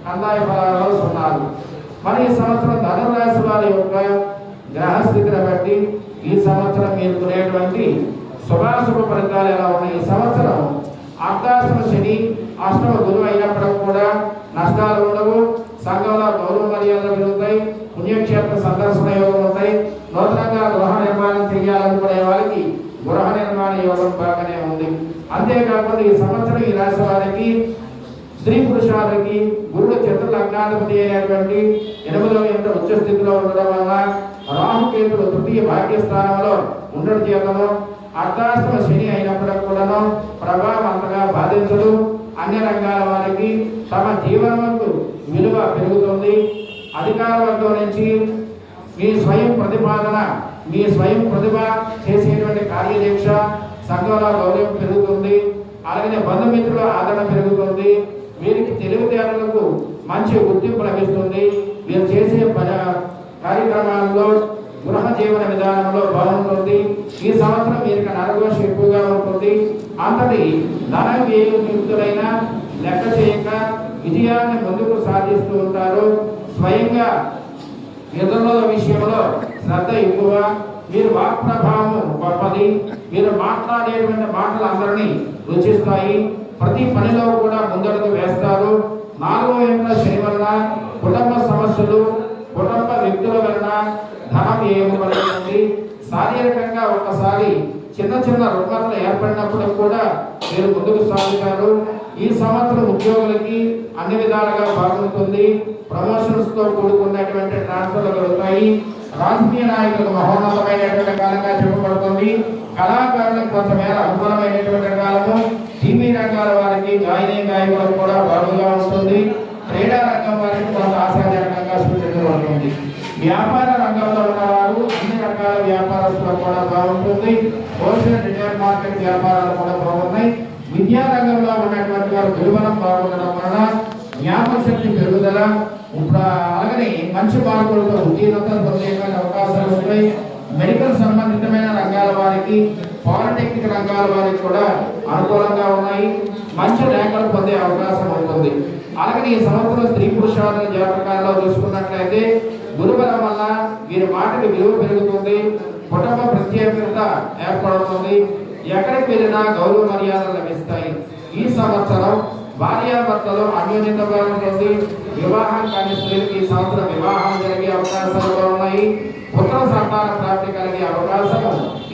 కందాయ ఫలాలు 0. మరి ఈ సంవత్సరం ధనురాశి వారి యొక్క గ్రహస్థితిని బట్టి ఈ సంవత్సరం మీరు కొనేటువంటి శుభాశుభ ఫలితాలు ఎలా ఉన్నాయి? ఈ సంవత్సరం అర్ధాష్టమ శని, అష్టమ గురువు అయినప్పటికీ కూడా నష్టాలు ఉండవు. సంఘంలో గౌరవ మర్యాదలు పెరుగుతాయి. పుణ్యక్షేత్ర సందర్శన యోగం ఉంటాయి. నూతనంగా గృహ నిర్మాణం చేయాలనుకునే వారికి గృహ నిర్మాణ యోగం బాగానే ఉంది. అంతేకాకుండా ఈ సంవత్సరం ఈ రాశి వారికి స్త్రీ పురుషాలకి గురుడు చతుర్ లగ్నాధిపతి అయినటువంటి 8వ ఇంట ఉచ్చ స్థితిలో ఉండడం వల్ల రాహుకేతులు తృతీయ భాగ్యస్థానంలో ఉండడం చేతను అర్ధాష్టమ శని అయినప్పటికీ కూడాను ప్రభావం అంతగా బాధించదు. అన్ని రంగాల వారికి తమ జీవనకు విలువ పెరుగుతుంది. అధికార వర్గం నుంచి మీ స్వయం ప్రతిభ చేసేటువంటి కార్యదీక్ష, సంఘంలో గౌరవం పెరుగుతుంది. అలాగే బంధుమిత్రుల ఆదరణ పెరుగుతుంది. వీరికి తెలివితేటలకు మంచి గుర్తింపు లభిస్తుంది. వీరు చేసే కార్యక్రమాల్లో గృహ జీవన విధానంలో బాగుంటుంది. ఈ సంవత్సరం వీరికి నరదోషం ఎక్కువగా ఉంటుంది. అంతటి ధన వ్యయుక్తులైన లెక్క చేయక విజయాన్ని ముందుకు సాధిస్తూ ఉంటారు. స్వయంగా ఇతరుల విషయంలో శ్రద్ధ ఎక్కువ. మీరు వాక్ ప్రభావం గొప్పది. మీరు మాట్లాడేటువంటి మాటలు అందరినీ రుచిస్తాయి. ప్రతి పనిలో కూడా ముందడుగు వేస్తారు. 4వ ఇంట్లో శని వలన కుటుంబ సమస్యలు, కుటుంబ వ్యక్తుల వలన ధనం ఏమవుతుంది. శారీరకంగా ఒకసారి చిన్న రుగ్మతలు ఏర్పడినప్పుడు కూడా మీరు ముందుకు సాగుతారు. ఈ సంవత్సరం ఉద్యోగులకి అన్ని విధాలుగా బాగుంటుంది. ప్రమోషన్స్ తో కూడుకున్నటువంటి ట్రాన్స్ఫర్లు కలుగుతాయి. రాజకీయ నాయకులకు మహోన్నతమైనటువంటి కాలంగా చెప్పబడుతుంది. కళాకారులకు కొంతమేర అనుకూలమైనటువంటి కాలము. టీవీ రంగాల వారికి గాయకులకు కూడా బాగుగా ఉంటుంది. క్రీడా రంగం వారికి కొంత ఆశాజనకంగా సూచించబడుతుంది. వ్యాపార రంగంలో ఉన్నవారు అన్ని రకాల వ్యాపారస్తులకు కూడా బాగుంటుంది. హోల్సేల్ రిటైల్ మార్కెట్ వ్యాపారాలు కూడా బాగున్నాయి. విద్యా రంగంలో ఉన్నటువంటి వారు గురుబలం బాగుండడం వలన జ్ఞాపక శక్తి పెరుగుదల, అలాగనే మంచి మార్కులతో ఉత్తీర్ణత పొందేటువంటి అవకాశాలు ఉంటాయి. మెడికల్ సంబంధితమైన రంగాల వారికి, పాలిటెక్నిక్ రంగాల వారికి కూడా అనుకూలంగా ఉన్నాయి. మంచి ర్యాంకులు పొందే అవకాశం ఉంటుంది. అలాగే ఈ సంవత్సరం స్త్రీ పురుషాదుల జాతకాల్లో చూసుకున్నట్లయితే గురుబలం వల్ల వీరి మాటకి విలువ పెరుగుతుంది. కుటుంబ ప్రత్యేకత ఏర్పడుతుంది. ఎక్కడికి వెళ్ళినా గౌరవ మర్యాదలు లభిస్తాయి. ఈ సంవత్సరం భార్యాభర్తలు అన్యోన్యతగా ఉంటుంది. వివాహం కాని స్త్రీలకి ఈ సంవత్సరం వివాహం జరిగే అవకాశాలు ఉన్నాయి. పుత్ర సంతాన ప్రాప్తి కలిగే అవకాశం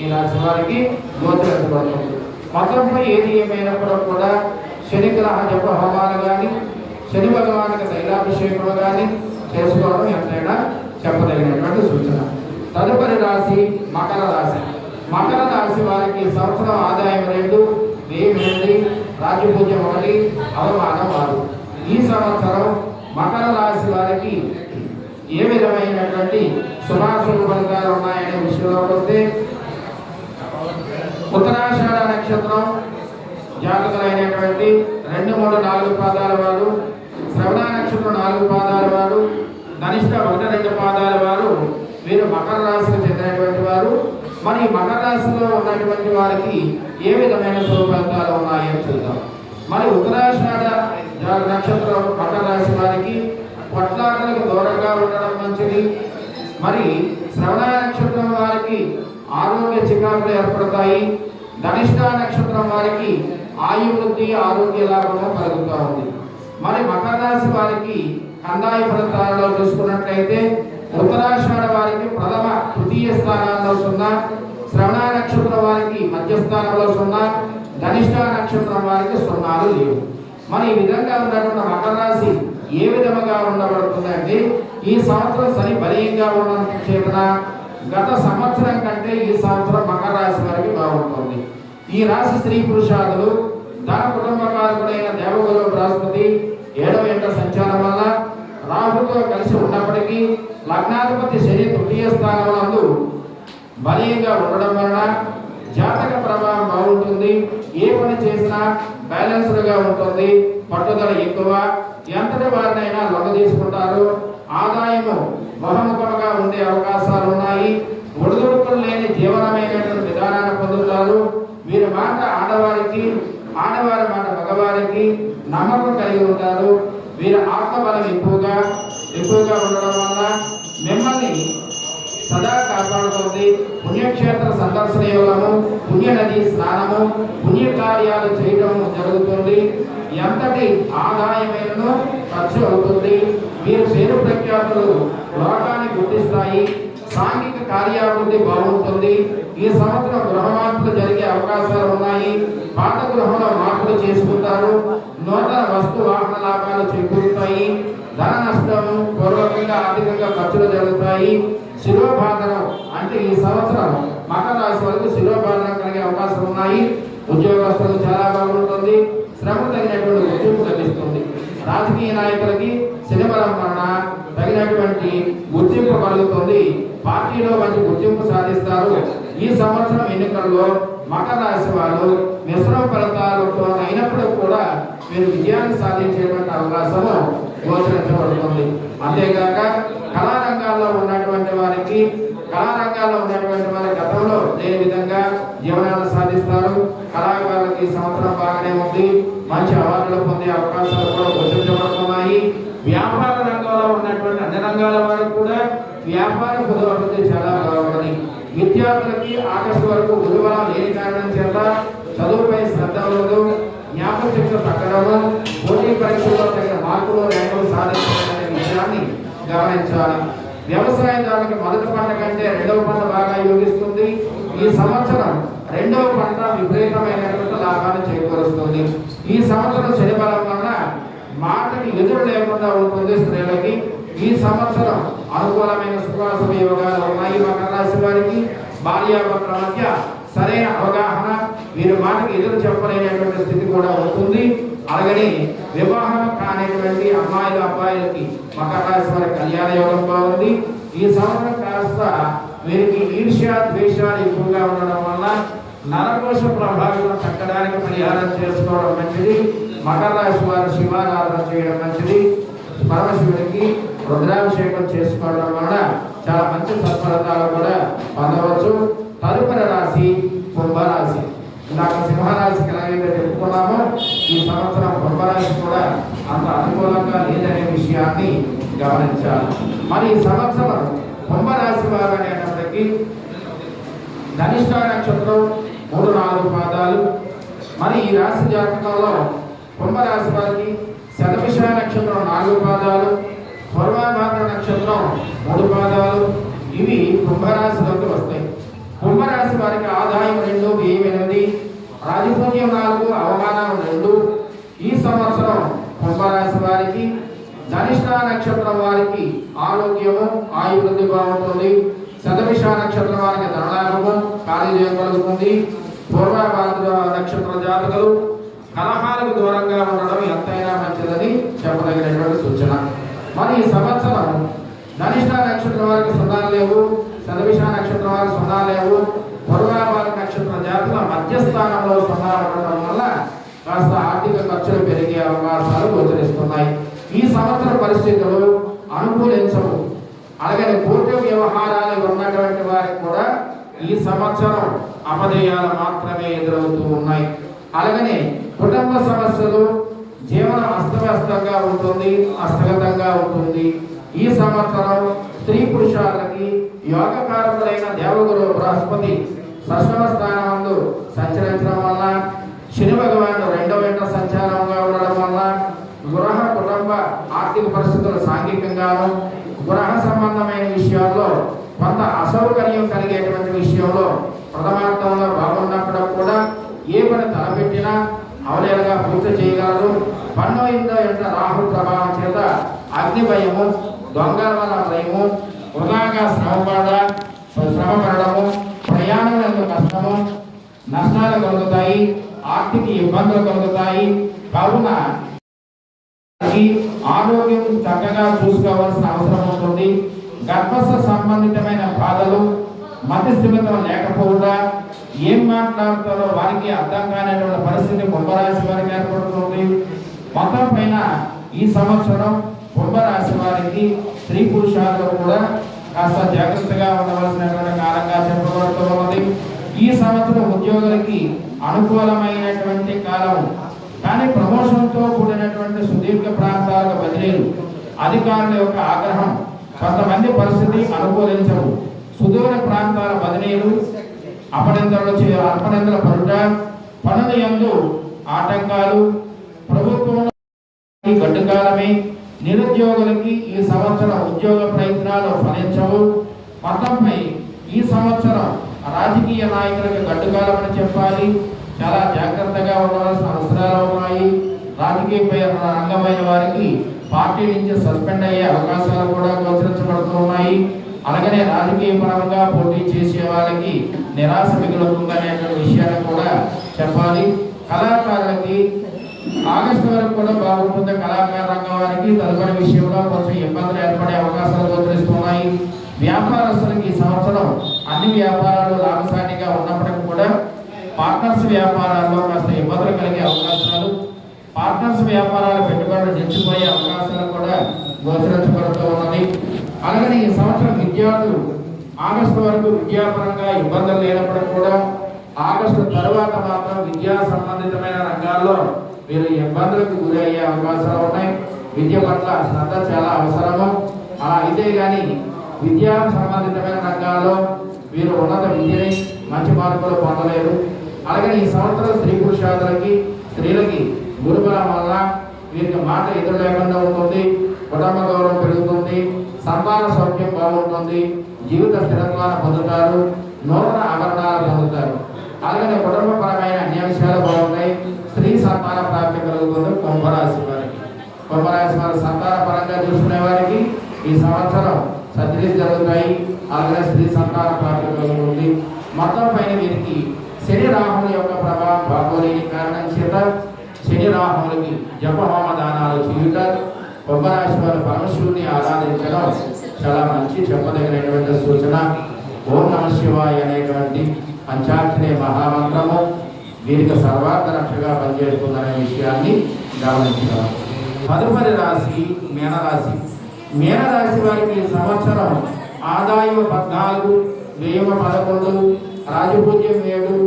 ఈ రాశి వారికి గోచరించబడుతుంది. మతంపై ఏది ఏమైనప్పుడు కూడా శనిగ్రహ జప హోమాలు కానీ, శని భగవానికి తైలాభిషేకం కానీ చేసుకోవడం ఎంతైనా చెప్పదగినటువంటి సూచన. తదుపరి రాశి మకర రాశి. మకర రాశి వారికి సంవత్సరం ఆదాయం 2, వ్యయం 8, రాజ్యపూజ్యం 1, అవమానం 6. ఈ సంవత్సరం మకర రాశి వారికి ఏ విధమైనటువంటి శుభాశుభ ఫలితాలు ఉన్నాయనే విషయంలోకి వస్తే, ఉత్తరాషాఢ నక్షత్రం జాతకులైనటువంటి 2, 3, 4 పాదాల వారు, శ్రవణ నక్షత్రం 4 పాదాల వారు, ధనిష్ట 1, 2 పాదాల వారు వీరు మకర రాశికి చెందినటువంటి వారు. మరి మకర రాశిలో ఉన్నటువంటి వారికి ఏ విధమైన శుభ ఫలితాలు ఉన్నాయో చూద్దాం. మరి ఉత్తరాషాఢ నక్షత్రం మకర రాశి వారికి పట్లాటలకు దూరంగా ఉండడం మంచిది. మరి శ్రవణ నక్షత్రం వారికి ఆరోగ్య చికాకులు ఏర్పడతాయి. ధనిష్ట నక్షత్రం వారికి ఆయువృద్ధి, ఆరోగ్య లాభము కలుగుతూ ఉంది. మరి మకర రాశి వారికి కందాయ ఫలితాలలో చూసుకున్నట్లయితే ఉత్తరాషాఢ వారికి ప్రథమ, తృతీయ స్థానాల్లో 0, శ్రవణ నక్షత్రం వారికి మధ్యస్థానంలో 0, ధనిష్ట నక్షత్రం వారికి 0 లేవు. మరి ఈ విధంగా ఉన్నటువంటి మకర రాశి ఏ విధముగా ఉండబడుతుందంటే, ఈ సంవత్సరం శని బలీయంగా ఉండడం చేతన గత సంవత్సరం కంటే ఈ సంవత్సరం మకర రాశి వారికి బాగుంటుంది. ఈ రాశి స్త్రీ పురుషాదులు ధన కుటుంబకారకుడైన దేవగురు బృహస్పతి 7వ ఇంట సంచారం వల్ల రాహుతో కలిసి ఉన్నప్పటికీ లగ్నాధిపతి శని తృతీయ స్థానంలో బలీయంగా ఉండడం వలన జాతక ప్రభావం బాగుంటుంది. ఏ పని చేసినా బ్యాలెన్స్డ్గా ఉంటుంది. పట్టుదల ఎక్కువ. ఎంతటి వారినైనా లొంగ తీసుకుంటారు. ఆదాయము బహుముఖముగా ఉండే అవకాశాలు ఉన్నాయి. ఒడిదుడుకులు లేని జీవనమైనటువంటి విధానాన్ని పొందుతారు. వీరి మాట ఆడవారికి, ఆడవారి మాట మగవారికి నమ్మకం కలిగి ఉంటారు. వీరి ఆత్మబలం ఎక్కువగా ఉండడం వల్ల మిమ్మల్ని సదా కాపాడుతుంది. పుణ్యక్షేత్ర సందర్శన యోగము, పుణ్యనది స్నానము, పుణ్యకార్యాలు చేయడం జరుగుతుంది. ఎంతటి ఆదాయమైనను ఖర్చు అవుతుంది. వీరి పేరు ప్రఖ్యాతులు లోకాన్ని గుర్తిస్తాయి. సాంఘిక కార్యాభివృద్ధి బాగుంటుంది. ఈ సంవత్సరం గృహ మార్పులు జరిగే అవకాశాలు ఉన్నాయి. పాత గృహంలో మార్పులు చేసుకుంటారు. నూతన వస్తు వాహన లాభాలు చేకూరుతాయి. ధన నష్టము, పూర్వకంగా ఆర్థికంగా ఖర్చులు జరుగుతాయి. శిరోబాధనం అంటే ఈ సంవత్సరం మకర రాశి వరకు శిరోబాధనం కలిగే అవకాశాలు ఉన్నాయి. ఉద్యోగస్తులు చాలా బాగుంటుంది. శ్రమ తగినటువంటి గుర్తింపు లభిస్తుంది. రాజకీయ నాయకులకి శనిబలం వలన తగినటువంటి గుర్తింపు కలుగుతుంది. పార్టీలో మంచి గుర్తింపు సాధిస్తారు. ఈ సంవత్సరం ఎన్నికల్లో మకర రాశి వారు మిశ్రమ ఫలితాలతో అయినప్పుడు కూడా మీరు విజయాన్ని సాధించేటువంటి అవకాశము గోచరించబడుతుంది. అంతేకాక కళారంగాల్లో ఉన్నటువంటి వారికి గతంలో లేని విధంగా జీవనాన్ని సాధిస్తారు. కళాకారులకి సంవత్సరం బాగానే ఉంది. మంచి అవార్డులు పొందే అవకాశాలు కూడా గోచరించబడుతున్నాయి. వ్యాపార రంగంలో ఉన్నటువంటి అన్ని రంగాల వారికి కూడా వ్యాపార పురోగతి చాలా బాగుంది. విద్యార్థులకి ఆగస్టు వరకు గురువరం లేని కారణం చేత చదువుపై శ్రద్ధ ఉండదు. జ్ఞాపక శక్తి తగ్గడము, పోటీ పరీక్షల్లో తగిన మార్కులు, ర్యాంకులు సాధించాలనే విషయాన్ని గమనించాలి. వ్యవసాయదారులకి మొదటి పంట కంటే రెండవ పంట బాగా యోగిస్తుంది. ఈ సంవత్సరం రెండవ పంట విపరీతమైనటువంటి లాభాన్ని చేకూరుస్తుంది. ఈ సంవత్సరం శని బలం వలన మాటకి ఎదురు లేకుండా ఉంటుంది స్త్రీలకి. ఈ సంవత్సరం అనుకూలమైన శుభాశుభ యోగాలు ఉన్నాయి. మకర రాశి వారికి భార్యాభర్తల మధ్య సరైన అవగాహన, వీరి మాటకి ఎదురు చెప్పలేనటువంటి స్థితి కూడా ఉంటుంది. అలాగని వివాహం కానిటువంటి అమ్మాయిలు అబ్బాయిలకి మకర రాశి వారి కళ్యాణ యోగం బాగుంది. ఈ సంవత్సరం కాస్త వీరికి ఈర్ష్య ద్వేషాలు ఎక్కువగా ఉండడం వల్ల నరకోశ ప్రభావితం తగ్గడానికి పరిహారం చేసుకోవడం మంచిది. మకర రాశి వారు శివారాధన చేయడం మంచిది. పరమశివుడికి రుద్రాభిషేకం చేసుకోవడం వలన చాలా మంచి సత్ఫలితాలు కూడా పొందవచ్చు. తదుపరి రాశి కుంభరాశి. ఇందాక సింహరాశికి ఎలాగైతే చెప్పుకున్నామో ఈ సంవత్సరం కుంభరాశి కూడా అంత అనుకూలంగా లేదనే విషయాన్ని గమనించాలి. మరి ఈ సంవత్సరం కుంభరాశి వారు అనేటప్పటికీ ధనిష్ట నక్షత్రం 3-4 పాదాలు. మరి ఈ రాశి జాతకంలో కుంభరాశి వారికి శతభిష నక్షత్రం 4 పాదాలు, పూర్వభాద్ర నక్షత్రం 3 పాదాలు. ఇవి కుంభరాశిలోకి వస్తాయి. కుంభరాశి వారికి ఆదాయం 2, వ్యయం 8, రాజపూజ్యం 4, అవమానం 2. ఈ సంవత్సరం కుంభరాశి వారికి ధనిష్ట నక్షత్రం వారికి ఆరోగ్యము ఆయువృద్ధి బాగుంటుంది. శతభిష నక్షత్రం వారికి ధనలాభము కార్యజయం కలుగుతుంది. పూర్వభాద్ర నక్షత్ర జాతకులు కలహాలకు దూరంగా ఉండడం ఎంతైనా మంచిదని చెప్పదగినటువంటి సూచన. మరి ఈ సంవత్సరం ధనిష్ట నక్షత్రం వారికి 0 లేవు, శతభిష నక్షత్రం వారికి 0 లేవు, పూర్వభాద్ర నక్షత్ర జాతకుల మధ్యస్థానంలో 0 ఉండడం వల్ల కాస్త ఆర్థిక ఖర్చులు పెరిగే అవకాశాలు గోచరిస్తున్నాయి. ఈ సంవత్సర పరిస్థితులు అనుకూలించవు. అలాగే కోర్టు వ్యవహారాలు ఉన్నటువంటి వారికి కూడా ఈ సంవత్సరం అపజయాలు మాత్రమే ఎదురవుతూ ఉన్నాయి. అలాగనే కుటుంబ సమస్యలు, జీవనం అస్తవ్యస్తంగా ఉంటుంది, అస్థగతంగా ఉంటుంది. ఈ సంవత్సరం స్త్రీ పురుషాలకి యోగకారకులైన దేవగురు బృహస్పతి 8వ స్థానంలో సంచరించడం వల్ల, శని భగవానుడు 2వ ఇంట సంచారంగా ఉండడం వల్ల గృహ కుటుంబ ఆర్థిక పరిస్థితులు సాంఘికంగాను, గృహ సంబంధమైన విషయాల్లో కొంత అసౌకర్యం కలిగేటువంటి విషయంలో ప్రథమార్థంలో బాగున్నప్పుడు కూడా ఏ పని తలపెట్టినా అవలేలుగా పూర్తి చేయగలరు. 12వ ఇంట రాహు ప్రభావం చేత అగ్ని భయము, దొంగల వల్ల భయము, వృధాగా శ్రమ పడడము, ప్రయాణం కష్టము, నష్టాలు కలుగుతాయి, ఆర్థిక ఇబ్బందులు కలుగుతాయి. కావున ఆరోగ్యం చక్కగా చూసుకోవాల్సిన అవసరం ఉంటుంది. గర్భస్థ సంబంధితమైన బాధలు, మతి స్థిమితం లేకపోవడా, ఏం మాట్లాడతారో వారికి అర్థం కానిటువంటి పరిస్థితి కుంభరాశి వారికి ఏర్పడుతుంది. మొత్తం పైన ఈ సంవత్సరం కుంభరాశి వారికి స్త్రీ పురుషాలు కూడా కాస్త జాగ్రత్తగా ఉండవలసినటువంటి కాలంగా చెప్పబడుతూ ఉన్నది. ఈ సంవత్సరం ఉద్యోగులకి అనుకూలమైనటువంటి కాలం. కానీ ప్రమోషన్తో కూడినటువంటి సుదీర్ఘ ప్రాంతాలకు బదిలీలు, అధికారుల యొక్క ఆగ్రహం, కొంతమంది పరిస్థితి అనుకూలించవు. సుదూర ప్రాంతాల బదిలీలు, అపనిందల పరుట, పనుల యందు ఆటంకాలు, ప్రభుత్వంలో గడ్డుకాలమే. నిరుద్యోగులకి ఈ సంవత్సరం ఉద్యోగ ప్రయత్నాలు ఫలించవు. మొత్తంపై ఈ సంవత్సరం రాజకీయ నాయకులకు గడ్డుకాలమని చెప్పాలి. చాలా జాగ్రత్తగా ఉండవలసిన అవసరాలు ఉన్నాయి. రాజకీయ రంగమైన వారికి పార్టీ నుంచి సస్పెండ్ అయ్యే అవకాశాలు కూడా గోచరించబడుతున్నాయి. అలాగనే రాజకీయ పరంగా పోటీ చేసే వాళ్ళకి నిరాశ మిగులుతుందనే విషయాన్ని కూడా చెప్పాలి. కళాకారులకి ఆగస్టు వరకు కూడా బాగుంటుంది. కళాకార రంగం వారికి తదుపరి విషయంలో కొంచెం ఇబ్బందులు ఏర్పడే అవకాశాలు గోచరిస్తున్నాయి. వ్యాపారస్తులకి ఈ సంవత్సరం అన్ని వ్యాపారాలు లాభసాటిగా ఉన్నప్పటికీ కూడా పార్ట్నర్స్ వ్యాపారాల్లో కాస్త ఇబ్బందులు కలిగే అవకాశాలు, పార్ట్నర్స్ వ్యాపారాలు పెట్టుబడులు నిలిచిపోయే అవకాశాలు కూడా గోచరించబడుతూ ఉన్నది. అలాగే ఈ సంవత్సరం విద్యార్థులు ఆగస్టు వరకు విద్యాపరంగా ఇబ్బందులు లేనప్పటికీ కూడా ఆగస్టు తర్వాత మాత్రం విద్యా సంబంధితమైన రంగాల్లో వీరు ఇబ్బందులకు గురయ్యే అవకాశాలు ఉన్నాయి. విద్య పట్ల శ్రద్ధ చాలా అవసరము. అలా అయితే కానీ విద్యా సంబంధితమైన రంగాల్లో వీరు ఉన్నత విద్యని మంచి మార్పులు పొందలేరు. అలాగే ఈ సంవత్సరం స్త్రీ పురుషాదులకి స్త్రీలకి గురుబలం వల్ల వీరికి మాట ఎదురు లేకుండా ఉంటుంది. కుటుంబ గౌరవం పెరుగుతుంది. సంతాన సౌఖ్యం బాగుంటుంది. జీవిత స్థిరత్వాన్ని పొందుతారు. నూతన ఆభరణాలు పొందుతారు. అలాగే కుటుంబపరమైన అన్ని విషయాలు బాగున్నాయి. స్త్రీ సంతాన ప్రాప్తి కలుగుతుంది. కుంభరాశి వారికి, కుంభరాశి వారి సంతాన పరంగా చూసుకునే వారికి ఈ సంవత్సరం సర్జరీస్ జరుగుతాయి. అలాగే స్త్రీ సంతాన ప్రాప్తి కలుగుతుంది. మొత్తం పైన వీరికి శని రాహుల యొక్క ప్రభావం బాగోలేని కారణం చేత శని రాహులకి జపహోమ దానాలు చేయుట, కుంభరాశి వారు పరమశివుని ఆరాధించడం చాలా మంచి చెప్పదగినటువంటి సూచన. ఓం నమ శివాయ అనేటువంటి పంచాక్షరి మహామంత్రము వీరికి సర్వార్థ రక్షగా పనిచేస్తుందనే విషయాన్ని గమనించాలి. తదుపరి రాశి మీనరాశి. మీనరాశి వారికి ఈ సంవత్సరం ఆదాయం 14, వ్యయం 11, రాజపూజ్యం 7,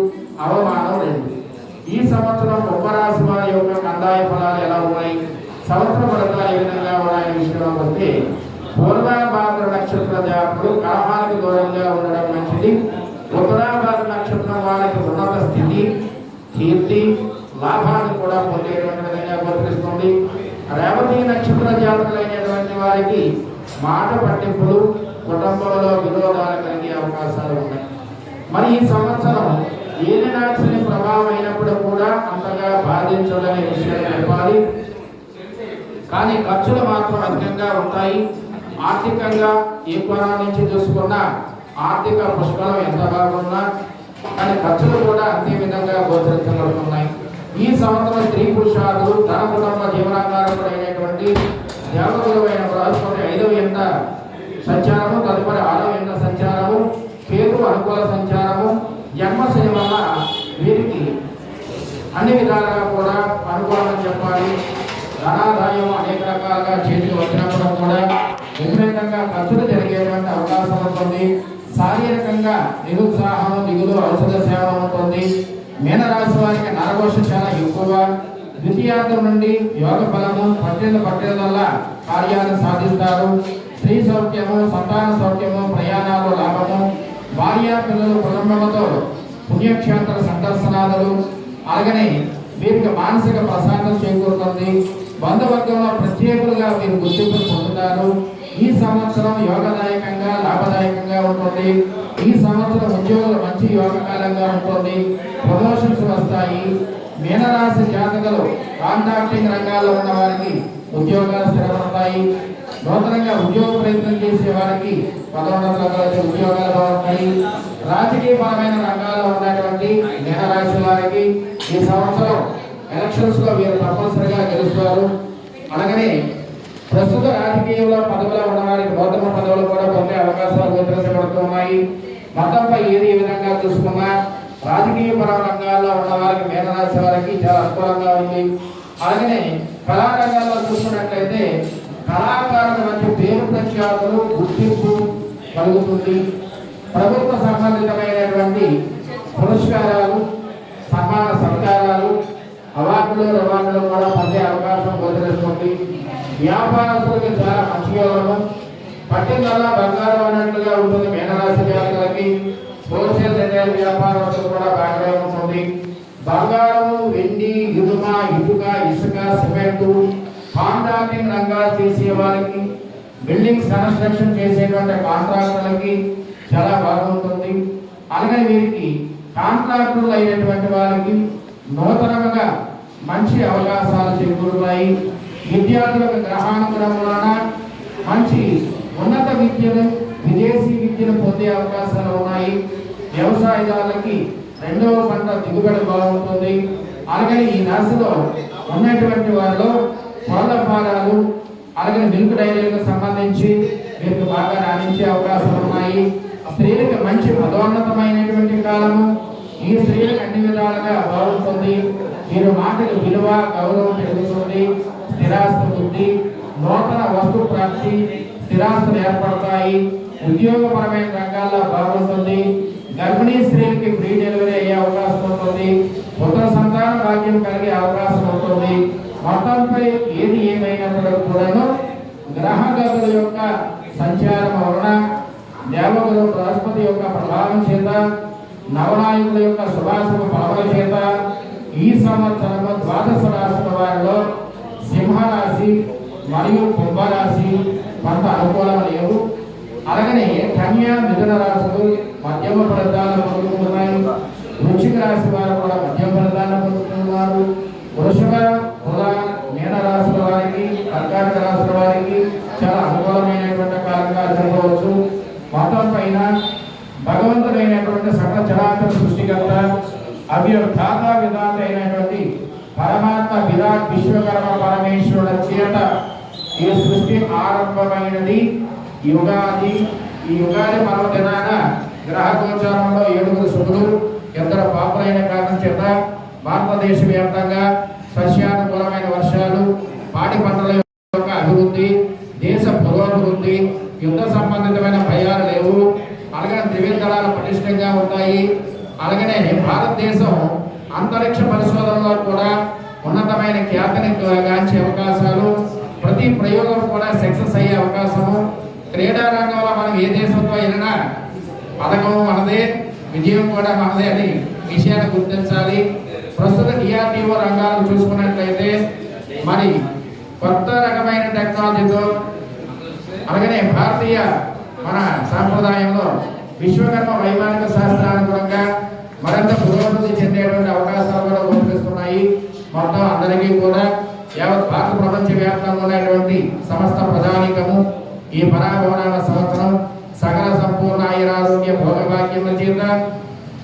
అవమానం 2. ఈ సంవత్సరం కుంభరాశి వారి యొక్క కందాయ ఫలాలు ఎలా ఉన్నాయి, సంవత్సర ఫలితాలు ఏ విధంగా ఉన్నాయనే విషయంలోకి వస్తే, పూర్వాభాద్ర నక్షత్ర జాతకులు కలహానికి దూరంగా ఉండడం మంచిది. ఉత్తరాభాద్ర నక్షత్రం వారికి ఉన్నత స్థితి, కీర్తి, లాభాన్ని కూడా పొందేటువంటి విధంగా గోచరిస్తుంది. రేవతి నక్షత్ర జాతకులైనటువంటి వారికి మాట పట్టింపులు, కుటుంబంలో విరోధాలు కలిగే అవకాశాలు ఉన్నాయి. మరి ఈ సంవత్సరం ఏలినాక్షని ప్రభావం అయినప్పుడు కూడా అంతగా బాధించదనే విషయాన్ని చెప్పాలి. కానీ ఖర్చులు మాత్రం అధికంగా ఉంటాయి. ఆర్థికంగా ఏ కోణం నుంచి చూసుకున్నా ఆర్థిక పుష్కలం ఎంత బాగున్నా కానీ ఖర్చులు కూడా అంతే విధంగా గోచరించబడుతున్నాయి. ఈ సంవత్సరం స్త్రీ పురుషాదులు తన కుటుంబ జీవనాధారకుడైనటువంటి దేవగురువైన బృహస్పతి 5వ ఇంట సంచారము, తదుపరి 6వ ఇంట సంచారము, కేతు అనుకూల సంచారము, జన్మశని వల్ల వీరికి అన్ని విధాలుగా కూడా అనుకూలమని చెప్పాలి. ధనాదాయం అనేక రకాలుగా చేతికి వచ్చినప్పుడు కూడా విపరీతంగా ఖర్చులు జరిగేటువంటి అవకాశం ఉంటుంది. శారీరకంగా నిరుత్సాహం, దిగులు, ఔషధ సేవ ఉంటుంది. మీనరాశి వారికి నరఘోష చాలా ఎక్కువ. ద్వితీయార్థం నుండి యోగ ఫలము పట్టేదల్ల కార్యాలు సాధిస్తారు. స్త్రీ సౌఖ్యము, సంతాన సౌఖ్యము, ప్రయాణాలు లాభము, భార్య పిల్లలు కుటుంబముతో పుణ్యక్షేత్ర సందర్శనాలు, అలాగనే వీరికి మానసిక ప్రశాంతత చేకూరుతుంది. బంధువర్గంలో ప్రత్యేకులుగా వీరు గుర్తింపు పొందుతారు. ఈ సంవత్సరం యోగదాయకంగా, లాభదాయకంగా ఉంటుంది. ఈ సంవత్సరం ఉద్యోగులు మంచి యోగకాలంగా ఉంటుంది. ప్రమోషన్స్ వస్తాయి. మీనరాశి జాతకులు కాంట్రాక్టింగ్ రంగాల్లో ఉన్న వారికి ఉద్యోగాలు స్థిరపడతాయి. నూతనంగా ఉద్యోగ ప్రయత్నం చేసే వారికి పదోన్నతులు, ఉద్యోగాలు బాగుంటాయి. రాజకీయపరమైన రంగాల్లో ఉన్నటువంటి మీనరాశి వారికి ఈ సంవత్సరం ఎలక్షన్స్ లో వీరు తప్పనిసరిగా గెలుస్తారు. అలాగనే ప్రస్తుత రాజకీయంలో పదవులో ఉన్న వారికి నూతన పదవులు కూడా పొందే అవకాశాలు గోచరించబడుతున్నాయి. మొత్తంపై ఏది ఏ విధంగా చూసుకున్నా రాజకీయపర రంగాల్లో ఉన్న వారికి మీనరాశి వారికి చాలా అనుకూలంగా ఉంది. అలాగనే కళారంగాల్లో చూసుకున్నట్లయితే కళాకారుల మధ్య పేరు ప్రఖ్యాతులు, గుర్తింపు కలుగుతుంది. ప్రభుత్వ సంబంధితమైనటువంటి పురస్కారాలు, సన్మాన సత్కారాలు, అవార్డులు, రివార్డులు కూడా పొందే అవకాశం గోచరిస్తుంది. వ్యాపారస్తులకి చాలా మంచి యోగము. పట్టిందల్లా బంగారం అన్నట్లుగా ఉంటుంది మీనరాశి జాతకులకి. హోల్సేల్ రిటైల్ వ్యాపారస్తులు కూడా బాగా ఉంటుంది. బంగారము, వెండి, ఇనుమ, ఇటుక, ఇసుక, సిమెంటు, కాంట్రాక్టింగ్ రంగాలు చేసే వారికి, బిల్డింగ్స్ కన్స్ట్రక్షన్ చేసేటువంటి కాంట్రాక్టర్లకి చాలా బాగుంటుంది. అలాగే వీరికి కాంట్రాక్టర్లు అయినటువంటి వారికి నూతనంగా మంచి అవకాశాలు చేకూరుతాయి. విద్యార్థులకు గ్రహానుగ్రహం వలన మంచి ఉన్నత విద్యను, విదేశీ విద్యను పొందే అవకాశాలు ఉన్నాయి. వ్యవసాయదారులకి 2వ పంట దిగుబడి బాగుంటుంది. అలాగే ఈ రాశిలో ఉన్నటువంటి వారిలో కోళ్ళ ఫారాలు, అలాగే మిల్క్ డైరీలకు సంబంధించి వీరికి బాగా రాణించే అవకాశాలు ఉన్నాయి. స్త్రీలకు మంచి పదోన్నతమైనటువంటి కాలము. ఈ స్త్రీలకు అన్ని విధాలుగా బాగుంటుంది. వీరు మాటకు విలువ, గౌరవం పెరుగుతుంది. స్థిరాస్తి వృద్ధి, నూతన వస్తు ప్రాప్తి, స్థిరాస్తులు ఏర్పడతాయి. ఉద్యోగపరమైన రంగాల్లో బాగుంటుంది. గర్భిణీ స్త్రీలకి ఫ్రీ డెలివరీ అయ్యే అవకాశం ఉంటుంది. పుత్ర సంతాన భాగ్యం కలిగే అవకాశం ఉంటుంది. మొత్తంపై ఏది ఏమైనప్పుడు కూడాను గ్రహగతుల యొక్క సంచారం వలన, దేవగురు బృహస్పతి యొక్క ప్రభావం చేత, నవనాయకుల యొక్క శుభాశుభ భావన చేత ఈ సంవత్సరము ద్వాదశ రాశుల వారిలో సింహరాశి మరియు కుంభరాశి కొంత అనుకూలం లేవు. అలాగనే కన్యా, మిథున రాశులు మధ్యమ ఫలితాలు పొందుతున్నాయి. వృశ్చిక రాశి వారు కూడా మధ్య ఫలితాన్ని పొందుతున్నారు. వృషభ, తుల, మీన రాశుల వారికి, కర్కాటక రాశుల వారికి చాలా అనుకూలమైనటువంటి కాలంగా జరగవచ్చు. మొత్తం పైన భగవంతుడైనటువంటి సకల చరాచర సృష్టికర్త అవ్యర్థాత విధాత అయినటువంటి పరమాత్మ విరాట్ విశ్వకర్మ పరమేశ్వరుల చేత ఈ సృష్టి ఆరంభమైనది యుగాది. ఈ యుగాది పర్వదినాన గ్రహ గోచారంలో 7 శుభులు, 2 పాపులైన కారణం చేత భారతదేశ వ్యాప్తంగా సస్యానుకూలమైన వర్షాలు, పాడి పంటల యొక్క అభివృద్ధి, దేశ పురోభివృద్ధి, యుద్ధ సంబంధితమైన భయాలు లేవు. అలాగే త్రివిధ దళాలు పటిష్టంగా ఉంటాయి. అలాగనే భారతదేశం అంతరిక్ష పరిశోధనలో కూడా ఉన్నతమైన ఖ్యాతిని గాంచే అవకాశాలు, ప్రతి ప్రయోగం కూడా సక్సెస్ అయ్యే అవకాశము. క్రీడా రంగంలో మనం ఏ దేశంతో వెళ్ళినా పథకం మనదే, విజయం కూడా మనదే అని విషయాన్ని గుర్తించాలి. ప్రస్తుత డిఆర్డిఓ రంగాలను చూసుకున్నట్లయితే మరి కొత్త రకమైన టెక్నాలజీతో అలాగనే భారతీయ మన సాంప్రదాయంలో విశ్వకర్మ వైమానిక శాస్త్రానుగుణంగా మరింత పురోగతి చెందేటువంటి అవకాశాలు కూడా గోచరిస్తున్నాయి. మొత్తం అందరికీ కూడా యావత్ భారత ప్రపంచ వ్యాప్తంగా ఉన్నటువంటి సమస్త ప్రజానీకము ఈ పరాభవనాల సంవత్సరం సకల సంపూర్ణ ఆయురారోగ్య భోగభాగ్యముల చేత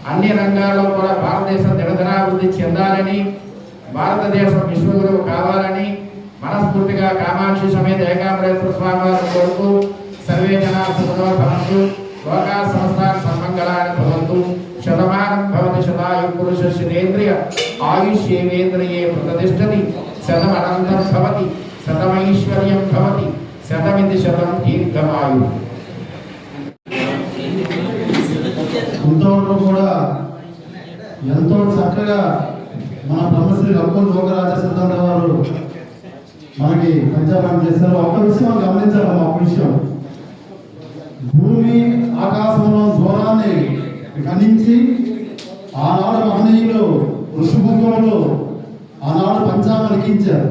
అన్ని రంగాల్లో కూడా భారతదేశం దినదినాభివృద్ధి చెందాలని, భారతదేశం విశ్వగురువు కావాలని మనస్ఫూర్తిగా కామాక్షి సమేత ఏకాంబరేశ్వర స్వామి వారిని కోరుతూ సర్వే జనా సుఖినో భవంతు, లోకా సమస్తాః సన్మంగళాని భవంతు, శతమానం భవతి శతాయు పురుషస్యేంద్రియ ఆయుష్యేంద్రియే ప్రతిష్టతి, శతమనంతం భవతి శతమైశ్వర్యం భవతి, శతమితి శతం దీర్ఘమాయు. ఇంతవరకు కూడా ఎంతో చక్కగా మన బ్రహ్మశ్రీ రఘుపతి లోకరాజ సిద్ధాంత వారు మనకి పంచాంగం చేశారు. ఒక విషయం గమనించాలి. ఒక విషయం, భూమి ఆకాశంలో దూరాన్ని గణించి ఆనాడు మహనీయులు ఋషిభూములు ఆనాడు పంచాంగం లిఖించారు.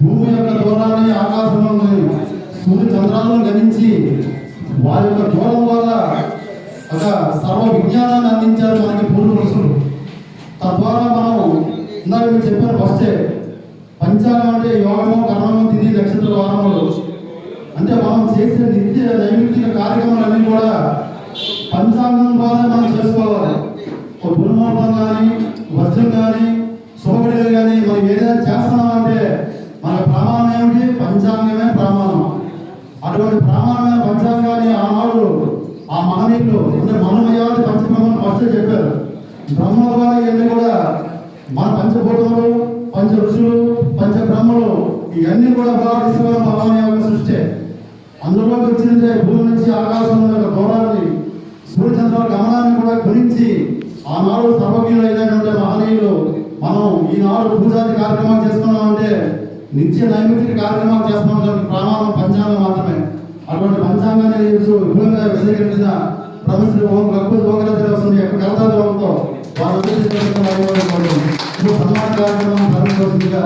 భూమి యొక్క దూరాన్ని, ఆకాశంలో సూర్య చంద్రాలను గణించి వారి యొక్క దూరం వల్ల ఒక సర్వ విజ్ఞానాన్ని అందించారు మనకి పూర్వ ఋషులు. తద్వారా మనం ఇందాక మీరు చెప్పారు ఫస్టే, పంచాంగం అంటే యోగము, కర్మము, తిథి, నక్షత్ర, వారములు. అంటే మనం చేసే నిత్య నైమిత్తిక కార్యక్రమాలన్నీ కూడా పంచాంగం ద్వారా మనం చేసుకోవాలి. ఒక గురుముహూర్తం కానీ, వర్జం కానీ, శుభగడియలు కానీ మనం ఏదైనా చేస్తున్నామంటే మన ప్రమాణం ఏమిటి? పంచాంగమే ప్రమాణం. అటువంటి ప్రమాణమైన పంచాంగాన్ని ఆనాడు ఆ మహనీయులు అంటే మనమయ్యాలి పంచబ్రహ్మను ఫస్ట్ చెప్పారు. బ్రహ్మ ద్వారా ఇవన్నీ కూడా మన పంచభూతములు, పంచ ఋషులు, పంచబ్రహ్మలు ఇవన్నీ కూడా భావిస్తున్న భగవాన్ యొక్క సృష్టి. అందులోకి వచ్చిందే భూమి నుంచి ఆకాశం యొక్క దూరాన్ని, సూర్యచంద్ర గమనాన్ని కూడా గురించి ఆనాడు సర్వజ్ఞులైనటువంటి మహనీయులు మనం ఈనాడు పూజాది కార్యక్రమాలు చేసుకున్నామంటే నిత్య నైమిత్తిక కార్యక్రమాలు చేస్తున్నాం. ప్రమాణం పంచాంగం మాత్రమే. అటువంటి పంచాంగాన్ని విపులంగా విశదీకరించిన బ్రహ్మశ్రీ రఘుపతి లోకరాజు యొక్క కలతాతో వారందరికీ సన్మాన కార్యక్రమం ప్రారంభించగా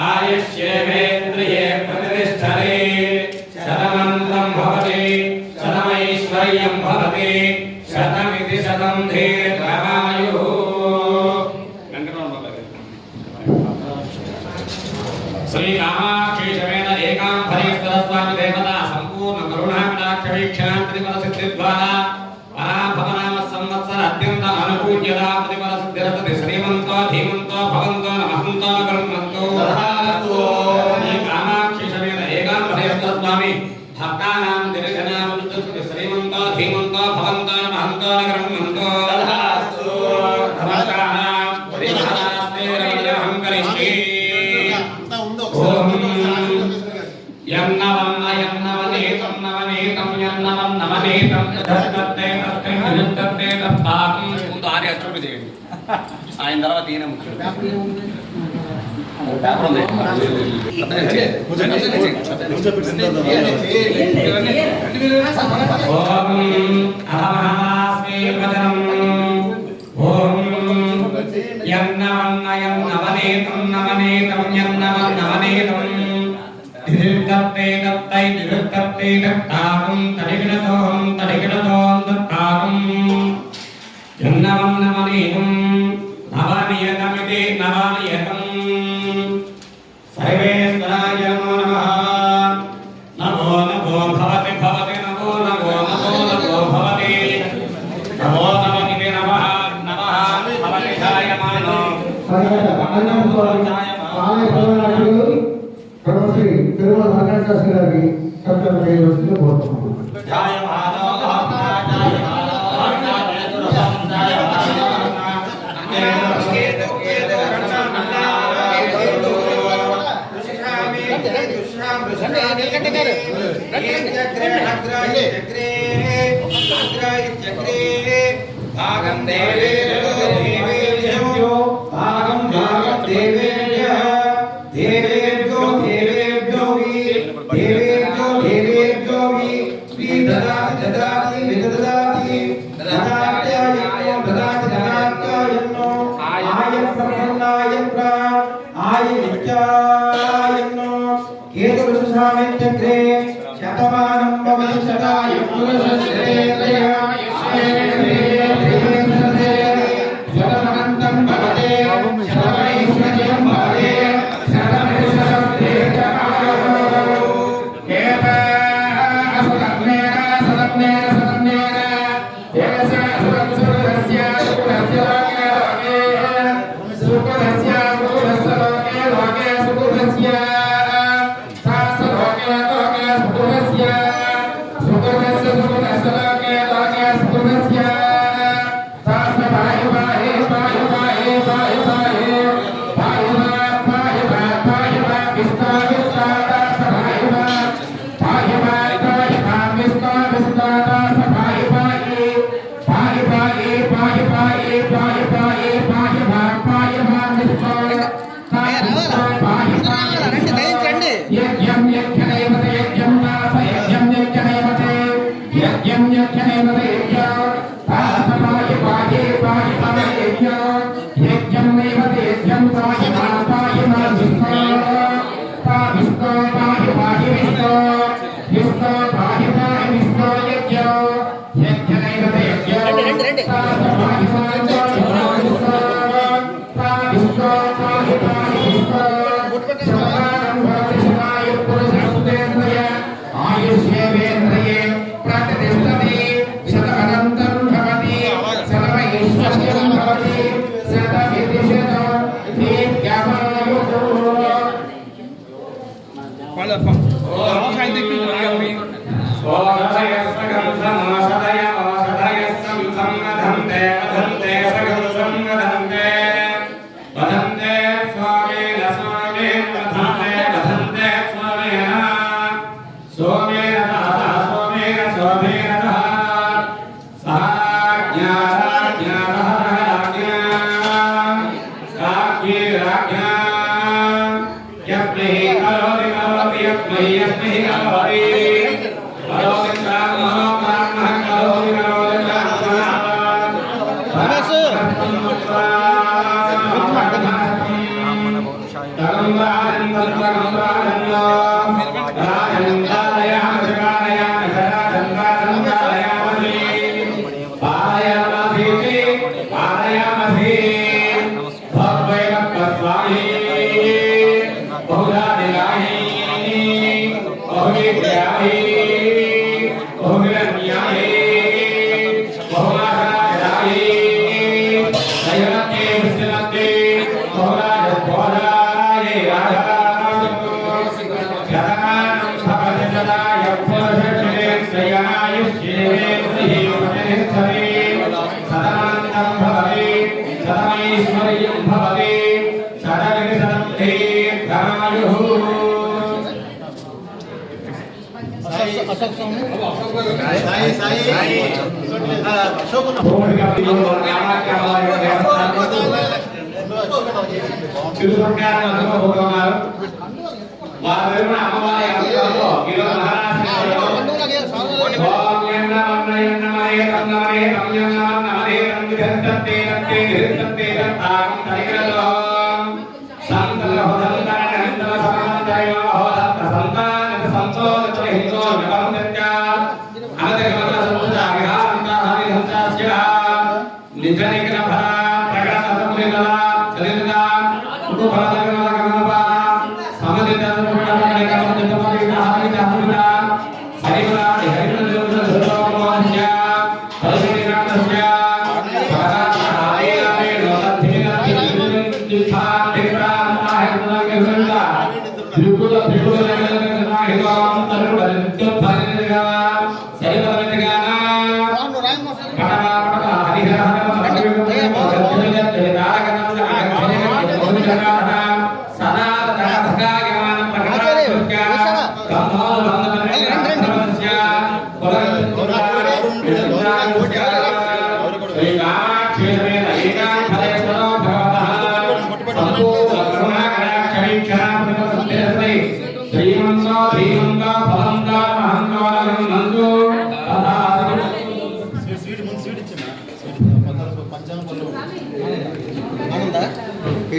आयुष्येन्द्रिये प्रतिष्ठते भवति शतमैश्वर्यं भवति शतमिति शतं दीर्घमायुः श्रीकामाक्षी शमेन एकां फलेश्वरस्वामी देवता सम्पूर्ण करुणाकटाक्षवीक्षणां प्रतिफलसिद्धिद्वारा पराभवनाम संवत्सर अत्यन्त अनुपूज्यता प्रतिफलसिद्धिरसति श्रीमन्तो धीमन्तो भवन्तो नमहन्तो गरुन्मन्तो श्रीकामाक्षी शमेन एकां फलेश्वरस्वामी भक्तानां दिनजनां विद्युत् श्रीमन्तो धीमन्तो भवन्तो नमहन्तो गरुन्मन्तो धर्मकानां श्रीमहास्ते रमणहं करिष्ये यन्नवन्नयन्नवनेतं नवनेतं यन्नवन्नवनेतं तत्ते तत्ते तत्ते तत्ताकं ముందు ఆరి అచ్చుడు చేయండి ఆయన తర్వాత ఈయన ముఖ్యం పేపర్ ఉంది ఓం అహమస్మి వదనం ఓం యన్నవన్నయన్నవనేతం నవనేతం యన్నవన్నవనేతం धिरुत्तप्ते तप्तै धिरुत्तप्ते तप्ताकं तडिगिणतोहं तडिगिणतों तप्ताकं यन्नवन्नवनेतं नवनियतमिति नवनियतं सर्वेश्वराय नमो नमः नमो नमो भवति भवति नमो नमो नमो नमो भवति नमो नमः नमः नमः भवति जायमानो శ్రీ తిరుమల వెంకటేశ్వర గారికి సత్యం చేయవలసింది కోరుతున్నాము. భాగం దేవేభ్యో భాగం భాగం దేవేభ్యః దేవేభ్యో దేవేభ్యో దేవేభ్యో దేవేభ్యో శ్రీ దదాతి దదాతి విదదాతి దదాత్యాయో దదాతి దదాత్యాయో ఆయ ప్రసన్నాయ ఆయ విద్యాయో కేతు విశ్వామిత్రే శతమానం భవతి శతాయ పురుషశ్రేయయ శతమనంతం భవతే శతమైశ్వర్యం భవతే Terima kasih.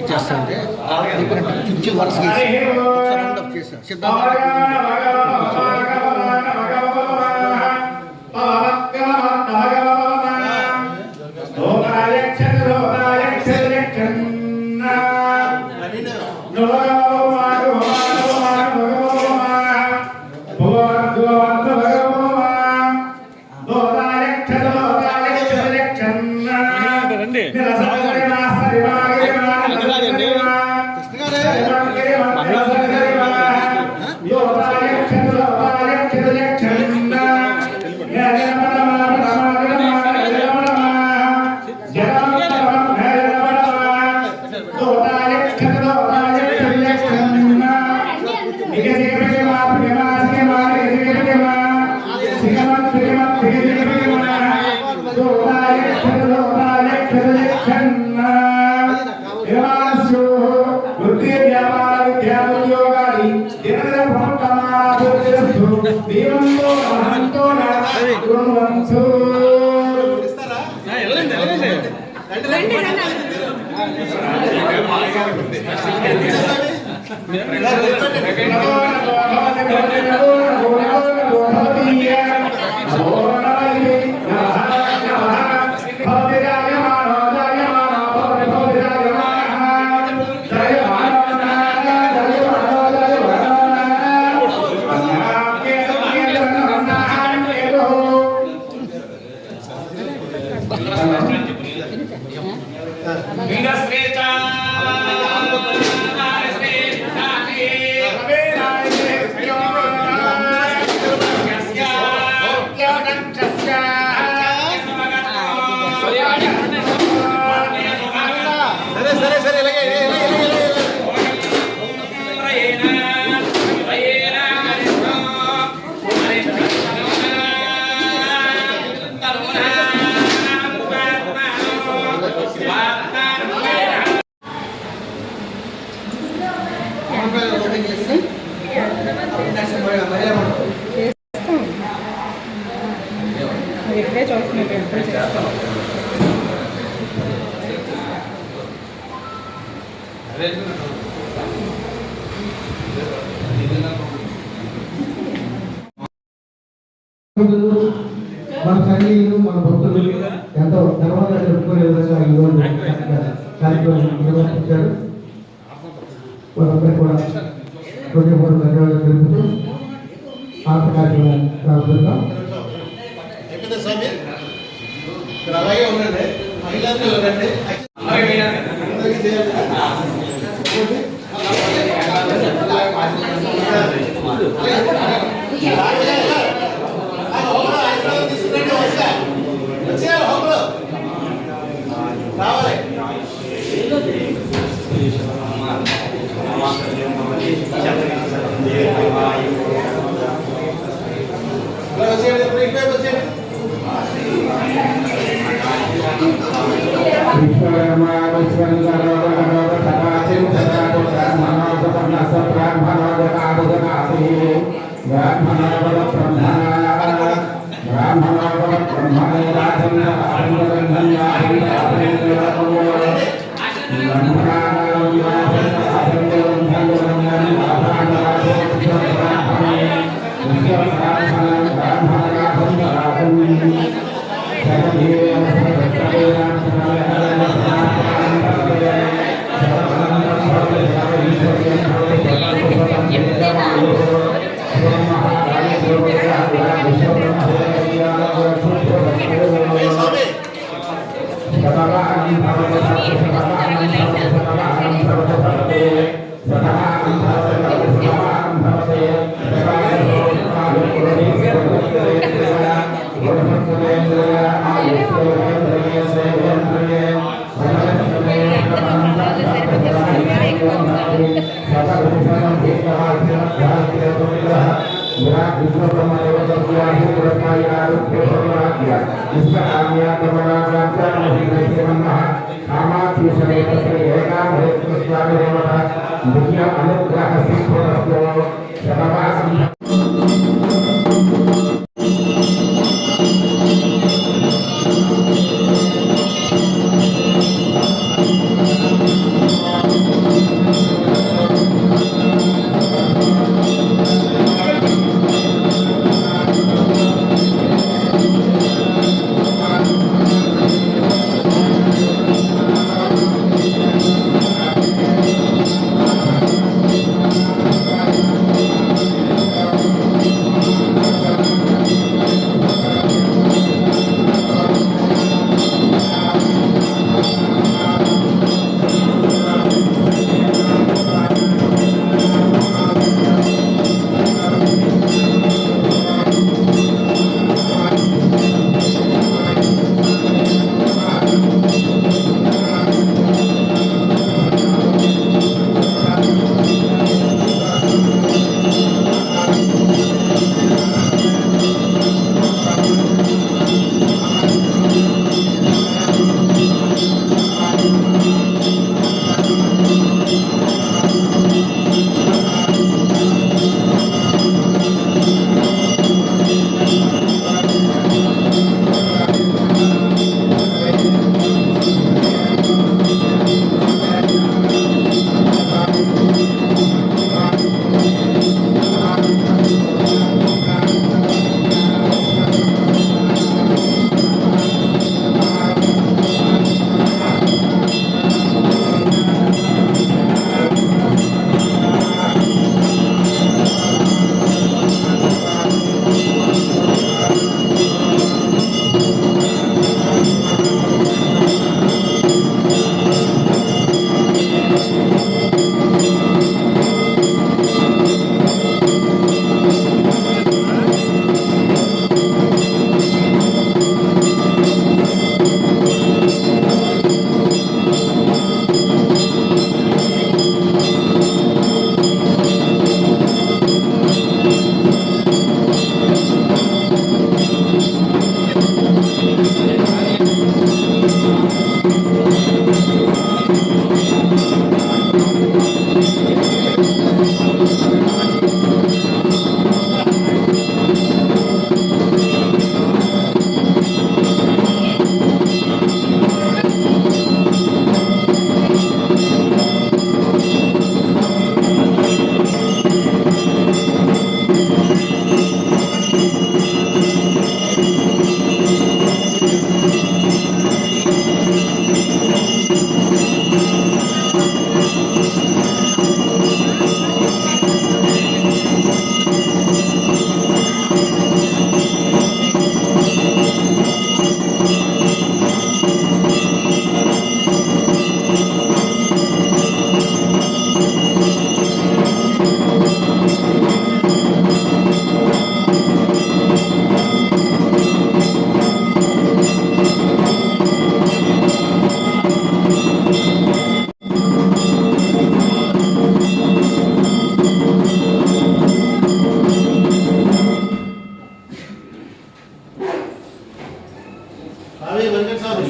చేస్తాంటే వరుస సిద్ధాంత ఇక్కడే చూస్తున్నట్టు ఎప్పుడు చేస్తాం. మన సైనికులు మన భక్తులు ఎంతో గర్వంగా చెప్పుకునే విధంగా ఈరోజు కార్యక్రమం నిర్వహించారు. వారందరూ కూడా హృదయపూర్వక ధన్యవాదాలు తెలుపుతూ హారత కార్యక్రమం ప్రారంభిద్దాం. అలాగే ఉండండి, మహిళలు ఉండండి.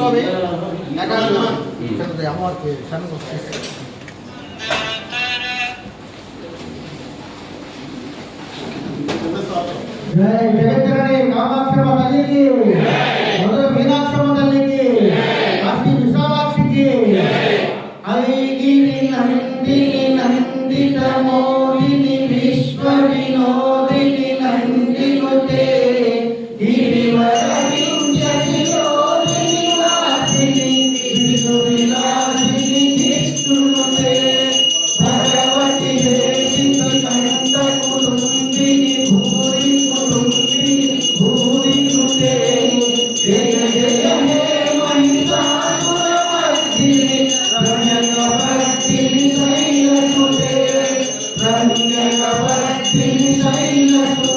స్వామి అమ్మవారికి సన్ను జై జగజ్జనని కామాక్షమ్మ తల్లికి, మధుర మీనాక్షమ్మ తల్లికి, కాశీ విశాలాక్షికి, ఐగిరి నందిని నందిత మోదిని విశ్వ వినోదిని నందినుతే గిరివర వింధ్య శిరోధిని వాసిని విష్ణు విలాసిని విష్ణునుతే భగవతి దేశిని కంఠ కుటుంబిని భూరి కుటుంబిని భూరి నుతే జయ జయ హే మహిషాసురమర్దిని రంగపర్దిని శైలసుతే రంగపర్దిని శైలసుతే